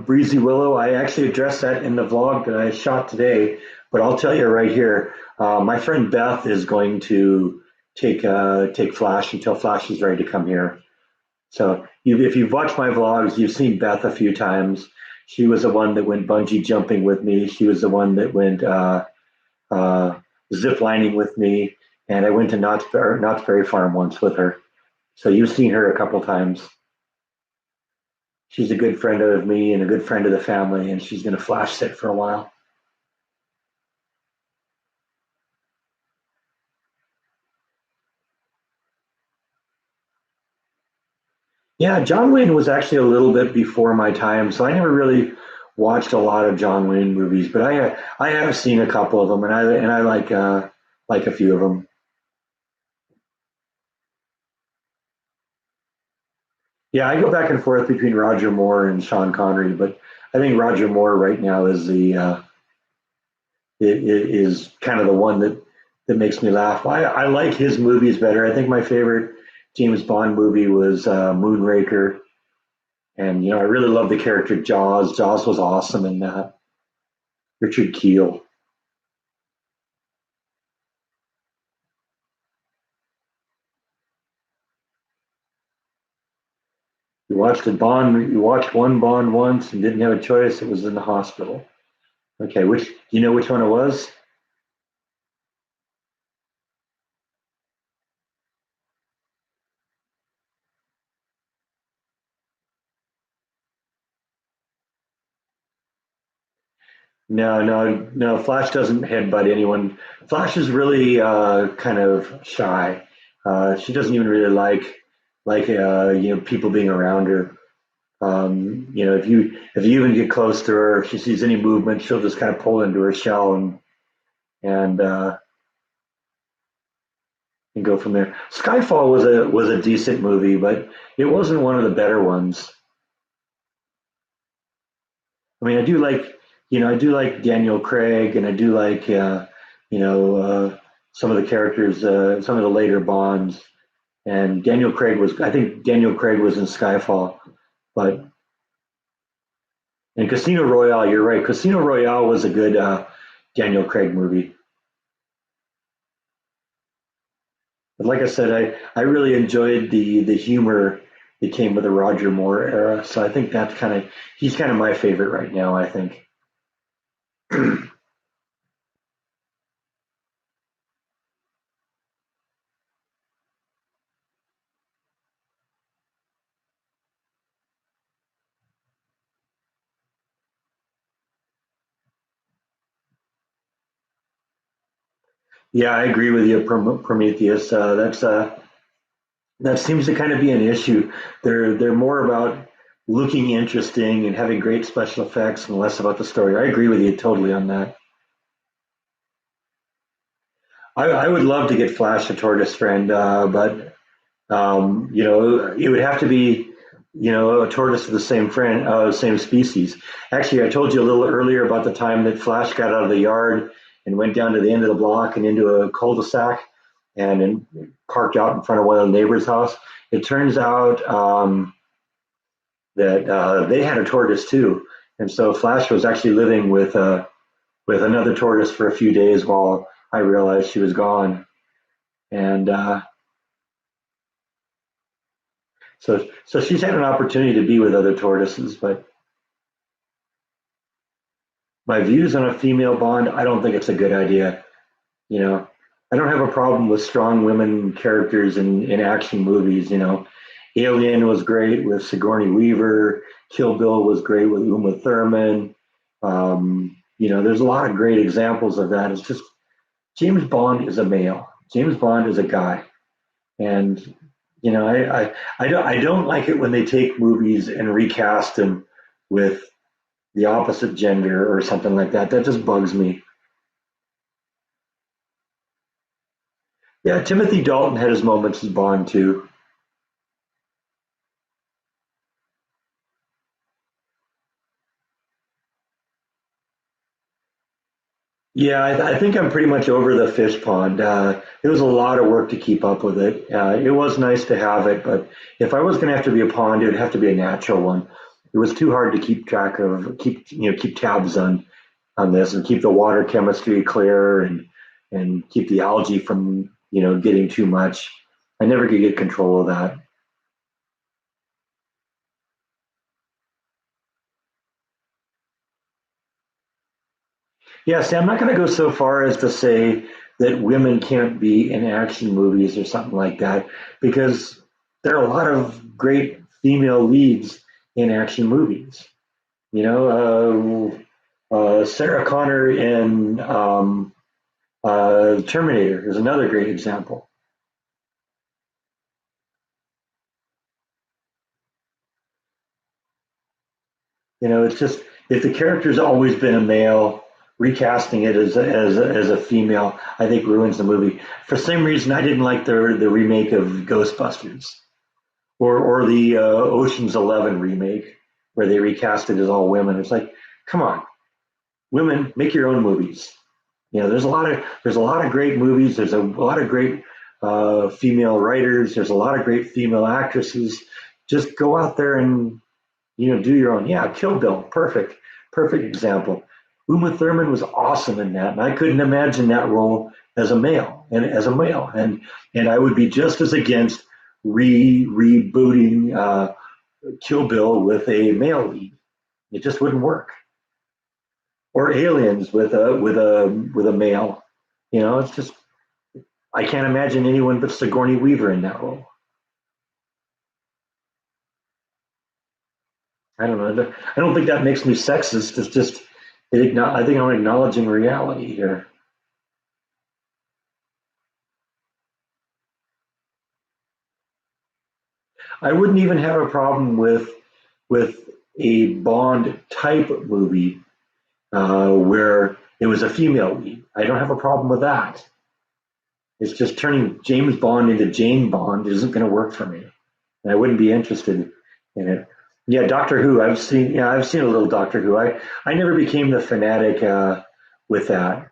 Breezy Willow, I actually addressed that in the vlog that I shot today. But I'll tell you right here, my friend Beth is going to take Flash until Flash is ready to come here. So if you've watched my vlogs, you've seen Beth a few times. She was the one that went bungee jumping with me. She was the one that went uh, zip lining with me, and I went to Knott's Berry Farm once with her. So you've seen her a couple times. She's a good friend of me and a good friend of the family, and she's going to flash sit for a while. Yeah, John Wayne was actually a little bit before my time, so I never really watched a lot of John Wayne movies, but I have seen a couple of them, and I like a few of them. Yeah, I go back and forth between Roger Moore and Sean Connery, but I think Roger Moore right now is is kind of the one that makes me laugh. I like his movies better. I think my favorite James Bond movie was Moonraker, and I really love the character Jaws. Jaws was awesome in that. Richard Keel. You watched one Bond once and didn't have a choice. It was in the hospital. Okay, which do you know which one it was? No, no, no. Flash doesn't headbutt anyone. Flash is really kind of shy. She doesn't even really like people being around her. If you even get close to her, if she sees any movement, she'll just kind of pull into her shell and go from there. Skyfall was a decent movie, but it wasn't one of the better ones. I mean, I do like Daniel Craig, and I do like some of the characters, some of the later Bonds. And I think Daniel Craig was in Skyfall, but in Casino Royale, you're right. Casino Royale was a good Daniel Craig movie. But like I said, I really enjoyed the humor that came with the Roger Moore era. So I think he's kind of my favorite right now, I think. Yeah, I agree with you, Prometheus. That seems to kind of be an issue. They're more about looking interesting and having great special effects and less about the story. I agree with you totally on that. I would love to get Flash a tortoise friend, but it would have to be a tortoise of the same species. Actually, I told you a little earlier about the time that Flash got out of the yard and went down to the end of the block and into a cul-de-sac and parked out in front of one of the neighbor's house. It turns out that they had a tortoise too, and so Flash was actually living with another tortoise for a few days while I realized she was gone. And so she's had an opportunity to be with other tortoises, but my views on a female Bond, I don't think it's a good idea. You know, I don't have a problem with strong women characters in action movies. Alien was great with Sigourney Weaver. Kill Bill was great with Uma Thurman. There's a lot of great examples of that. It's just James Bond is a male. James Bond is a guy, and I don't like it when they take movies and recast them with the opposite gender or something like that. That just bugs me. Yeah, Timothy Dalton had his moments as Bond too. Yeah, I think I'm pretty much over the fish pond. It was a lot of work to keep up with it. It was nice to have it, but if I was going to have to be a pond, it would have to be a natural one. It was too hard to keep track of, keep tabs on this and keep the water chemistry clear and keep the algae from getting too much. I never could get control of that. Yeah, see, I'm not going to go so far as to say that women can't be in action movies or something like that, because there are a lot of great female leads in action movies. Sarah Connor in Terminator is another great example. It's just if the character's always been a male, recasting it as a female, I think ruins the movie. For some reason, I didn't like the remake of Ghostbusters or the Ocean's 11 remake where they recast it as all women. It's like, come on, women, make your own movies. There's a lot of great movies. There's a lot of great female writers. There's a lot of great female actresses. Just go out there and do your own. Yeah, Kill Bill, perfect, perfect example. Uma Thurman was awesome in that, and I couldn't imagine that role as a male, and I would be just as against rebooting Kill Bill with a male lead. It just wouldn't work. Or Aliens with a male. It's just I can't imagine anyone but Sigourney Weaver in that role. I don't know. I don't think that makes me sexist. It's just I think I'm acknowledging reality here. I wouldn't even have a problem with a Bond type movie where it was a female lead. I don't have a problem with that. It's just turning James Bond into Jane Bond isn't going to work for me. And I wouldn't be interested in it. Yeah, Doctor Who. I've seen a little Doctor Who. I never became the fanatic with that.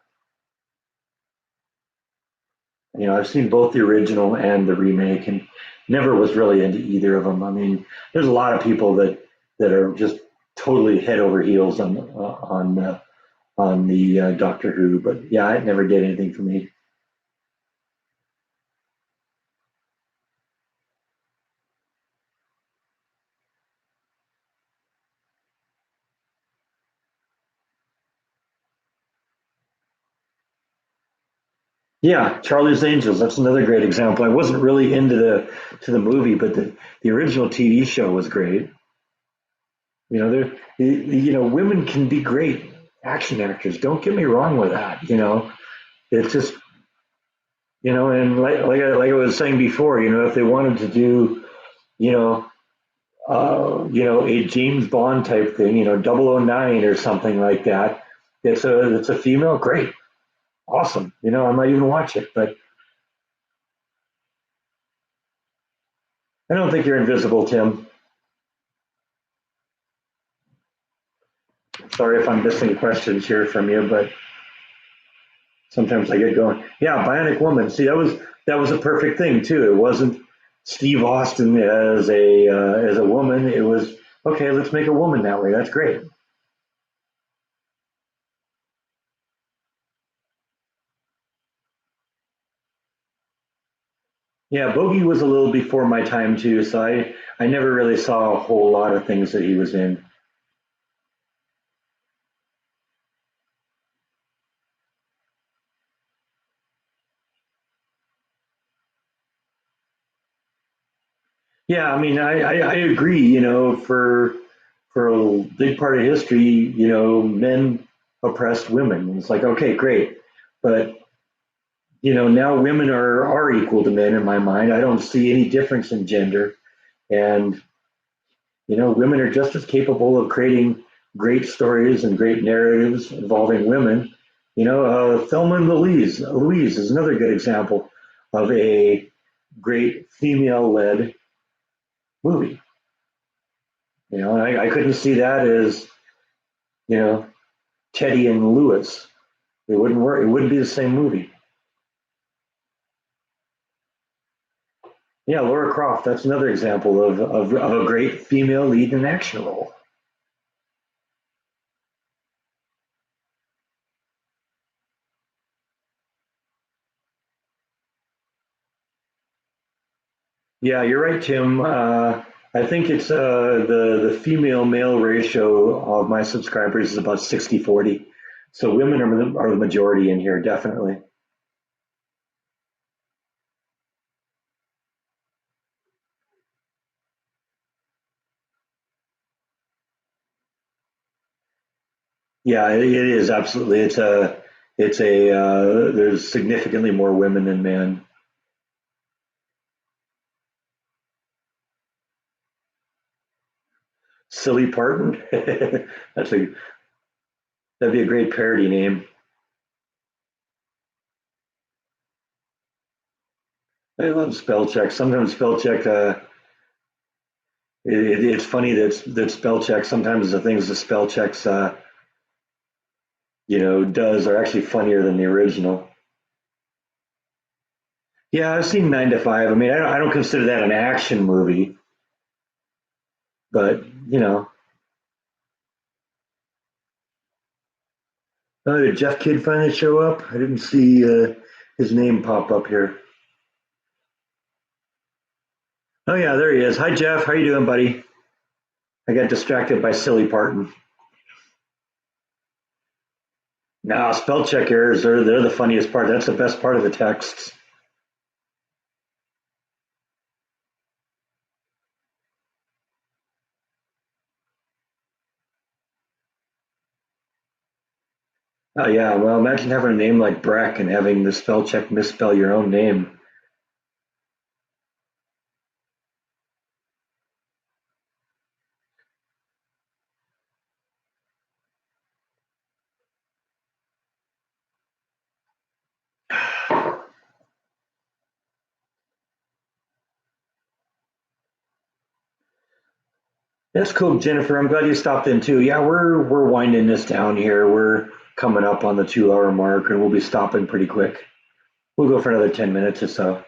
I've seen both the original and the remake, and never was really into either of them. I mean, there's a lot of people that are just totally head over heels on the Doctor Who, but yeah, it never did anything for me. Yeah, Charlie's Angels. That's another great example. I wasn't really into the movie, but the original TV show was great. Women can be great action actors. Don't get me wrong with that. It's just and like I was saying before, if they wanted to do, you know, a James Bond type thing, 009 or something like that. It's a female, great, awesome. I might even watch it, but I don't think you're invisible, Tim. Sorry if I'm missing questions here from you, but sometimes I get going. Yeah, Bionic Woman. See, that was a perfect thing too. It wasn't Steve Austin as a woman. It was okay. Let's make a woman that way. That's great. Yeah, Bogey was a little before my time too, so I never really saw a whole lot of things that he was in. Yeah, I mean, I agree. For a big part of history, men oppressed women. It's like, okay, great, but now women are equal to men in my mind. I don't see any difference in gender, and women are just as capable of creating great stories and great narratives involving women. Thelma and Louise is another good example of a great female-led movie. And I couldn't see that as you know Teddy and Lewis. It wouldn't work. It wouldn't be the same movie. Yeah, Laura Croft. That's another example of a great female lead in an action role. Yeah, you're right, Tim. I think it's the female male ratio of my subscribers is about 60-40. So women are the majority in here, definitely. Yeah, it is absolutely. There's significantly more women than men. Silly Parton. That's a That'd be a great parody name. I love spell check. Sometimes spell check. It's funny that spell check. Sometimes the things the spell checks does are actually funnier than the original. Yeah, I've seen 9 to 5. I mean, I don't consider that an action movie, but you know, did Jeff Kidd finally show up? I didn't see his name pop up here. Oh yeah, there he is. Hi Jeff, how you doing, buddy? I got distracted by silly Parton. No, spell check errors they're the funniest part. That's the best part of the texts. Oh yeah, well imagine having a name like Breck and having the spell check misspell your own name. That's cool, Jennifer. I'm glad you stopped in too. Yeah, we're winding this down here. We're coming up on the 2 hour mark, and we'll be stopping pretty quick. We'll go for another 10 minutes or so.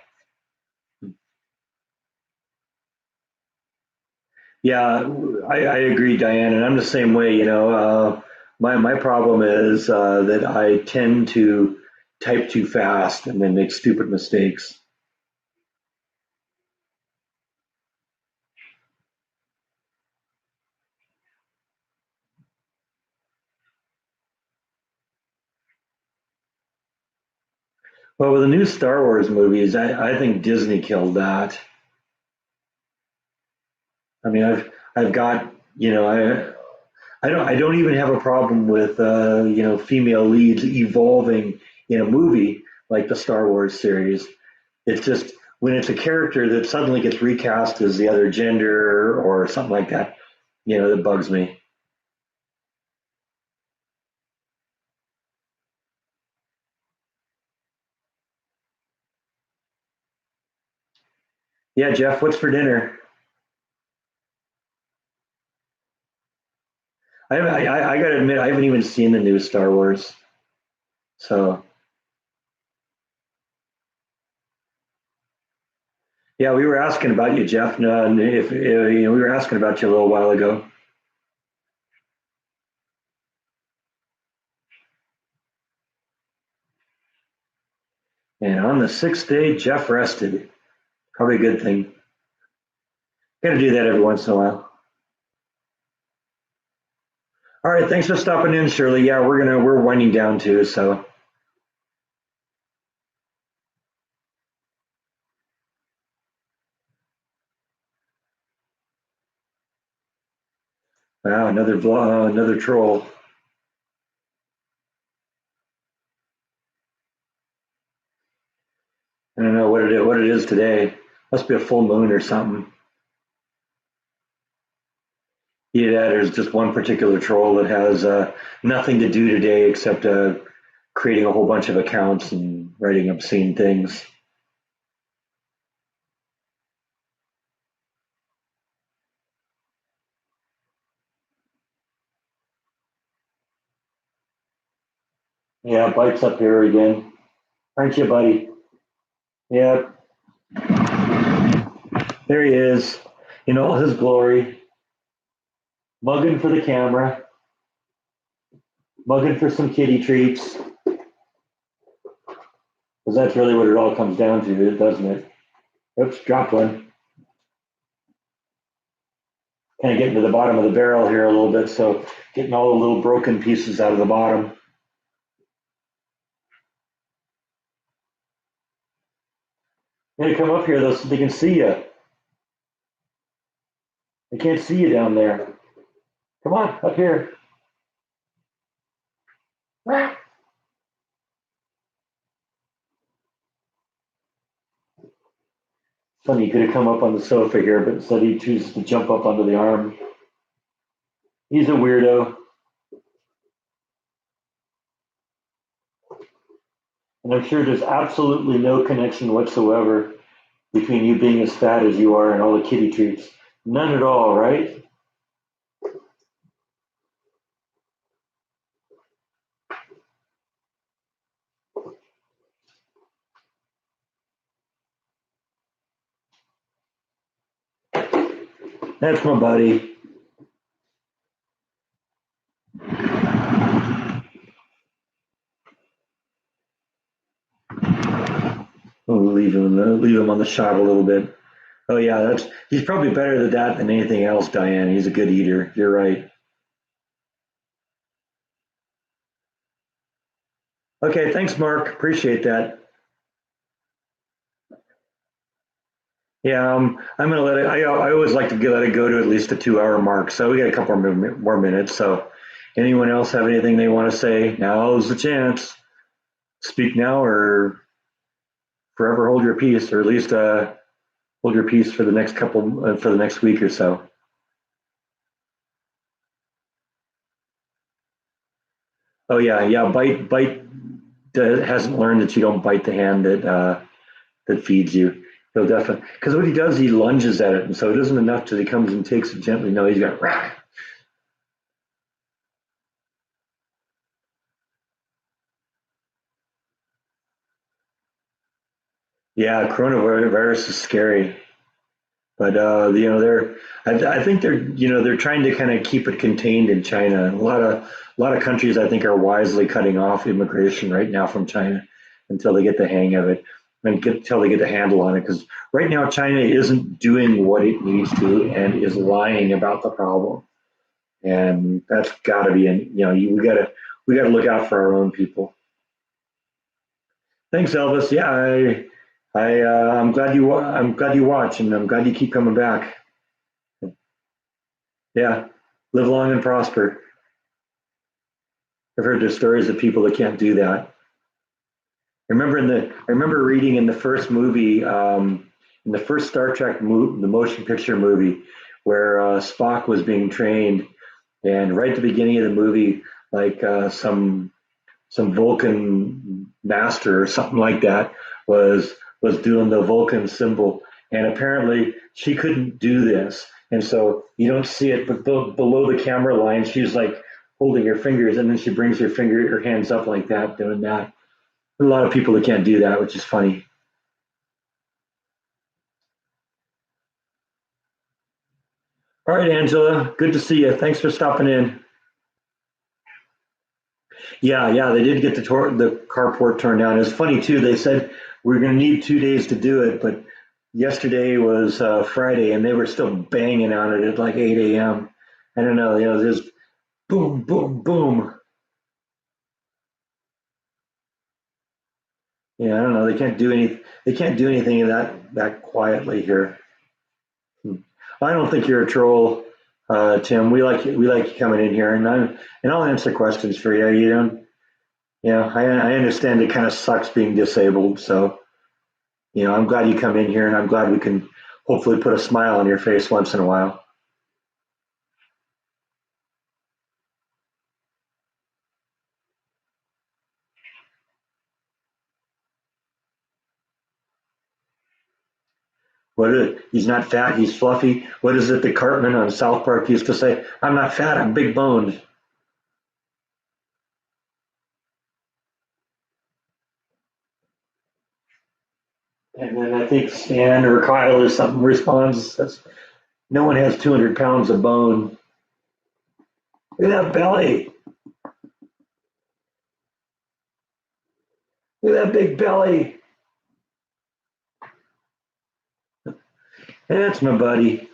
Yeah, I agree, Diane, and I'm the same way. My problem is that I tend to type too fast and then make stupid mistakes. Well, with the new Star Wars movies, I think Disney killed that. I mean, I've got I don't even have a problem with female leads evolving in a movie like the Star Wars series. It's just when it's a character that suddenly gets recast as the other gender or something like that, that bugs me. Yeah, Jeff, what's for dinner? I gotta admit, I haven't even seen the new Star Wars. So yeah, we were asking about you, Jeff. No, and if we were asking about you a little while ago. And on the sixth day, Jeff rested. Probably a good thing. Got to do that every once in a while. All right, thanks for stopping in, Shirley. Yeah, we're winding down too. So Wow, another troll. I don't know what it is today. Must be a full moon or something. Either that, or there's just one particular troll that has nothing to do today except creating a whole bunch of accounts and writing obscene things. Yeah, Bite's up here again. Aren't you, buddy? Yep, there he is. In all his glory, mugging for the camera, mugging for some kitty treats. Because that's really what it all comes down to, doesn't it? Oops, dropped one. Kind of getting to the bottom of the barrel here a little bit, so getting all the little broken pieces out of the bottom. You gotta come up here though so they can see you. They can't see you down there. Come on, up here. Funny, he could have come up on the sofa here, but instead he chooses to jump up onto the arm. He's a weirdo. And I'm sure there's absolutely no connection whatsoever between you being as fat as you are and all the kitty treats. None at all, right? That's my buddy. We'll leave him on the shot a little bit. Oh yeah, he's probably better at that than anything else, Diane. He's a good eater. You're right. Okay, thanks, Mark. Appreciate that. Yeah, I'm gonna let it. I always like to let it go to at least a 2 hour mark. So we got a couple more minutes. So, anyone else have anything they want to say? Now's the chance. Speak now or forever hold your peace, or at least hold your peace for the next week or so. Oh yeah, yeah. Bite hasn't learned that you don't bite the hand that feeds you. He'll definitely, because what he does, he lunges at it, and so it isn't enough that he comes and takes it gently. No, he's got rah. Yeah, coronavirus is scary, but I think they're trying to kind of keep it contained in China. And a lot of countries, I think, are wisely cutting off immigration right now from China until they get the hang of it and until they get a handle on it. Because right now, China isn't doing what it needs to and is lying about the problem. And that's got to be, we got to look out for our own people. Thanks, Elvis. Yeah, I'm glad you watch, and I'm glad you keep coming back. Yeah, live long and prosper. I've heard there's stories of people that can't do that. I remember reading in the first movie, in the first Star Trek the motion picture movie, where Spock was being trained, and right at the beginning of the movie, like some Vulcan master or something like that was doing the Vulcan symbol, and apparently she couldn't do this, and so you don't see it, but below the camera line, she's like holding her fingers, and then she brings her hands up like that, doing that. A lot of people that can't do that, which is funny. All right, Angela, good to see you. Thanks for stopping in. Yeah, yeah, they did get the carport torn down. It's funny too. They said we're going to need 2 days to do it, but yesterday was Friday, and they were still banging on it at like 8 a.m. I don't know, just boom, boom, boom. Yeah, I don't know. They can't do anything that quietly here. Hmm. I don't think you're a troll. Tim. We like you coming in here, and I'll answer questions for you. You don't, I understand it kind of sucks being disabled, so I'm glad you come in here, and I'm glad we can hopefully put a smile on your face once in a while. What is it? He's not fat, he's fluffy. What is it the Cartman on South Park used to say? I'm not fat, I'm big boned. And then I think Stan or Kyle or something responds, says, no one has 200 pounds of bone. Look at that belly. Look at that big belly. And that's my buddy.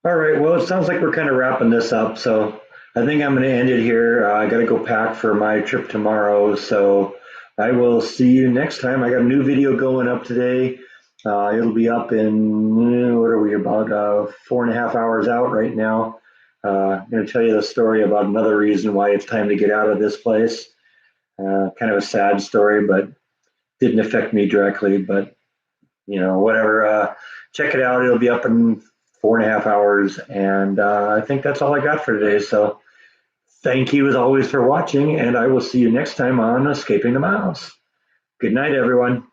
All right, well, it sounds like we're kind of wrapping this up. So I think I'm going to end it here. I got to go pack for my trip tomorrow. So I will see you next time. I got a new video going up today. It'll be up in, what are we, about 4.5 hours out right now. I'm going to tell you the story about another reason why it's time to get out of this place. Kind of a sad story, but didn't affect me directly. But, whatever. Check it out. It'll be up in 4.5 hours. And I think that's all I got for today. So thank you as always for watching, and I will see you next time on Escaping the Mouse. Good night, everyone.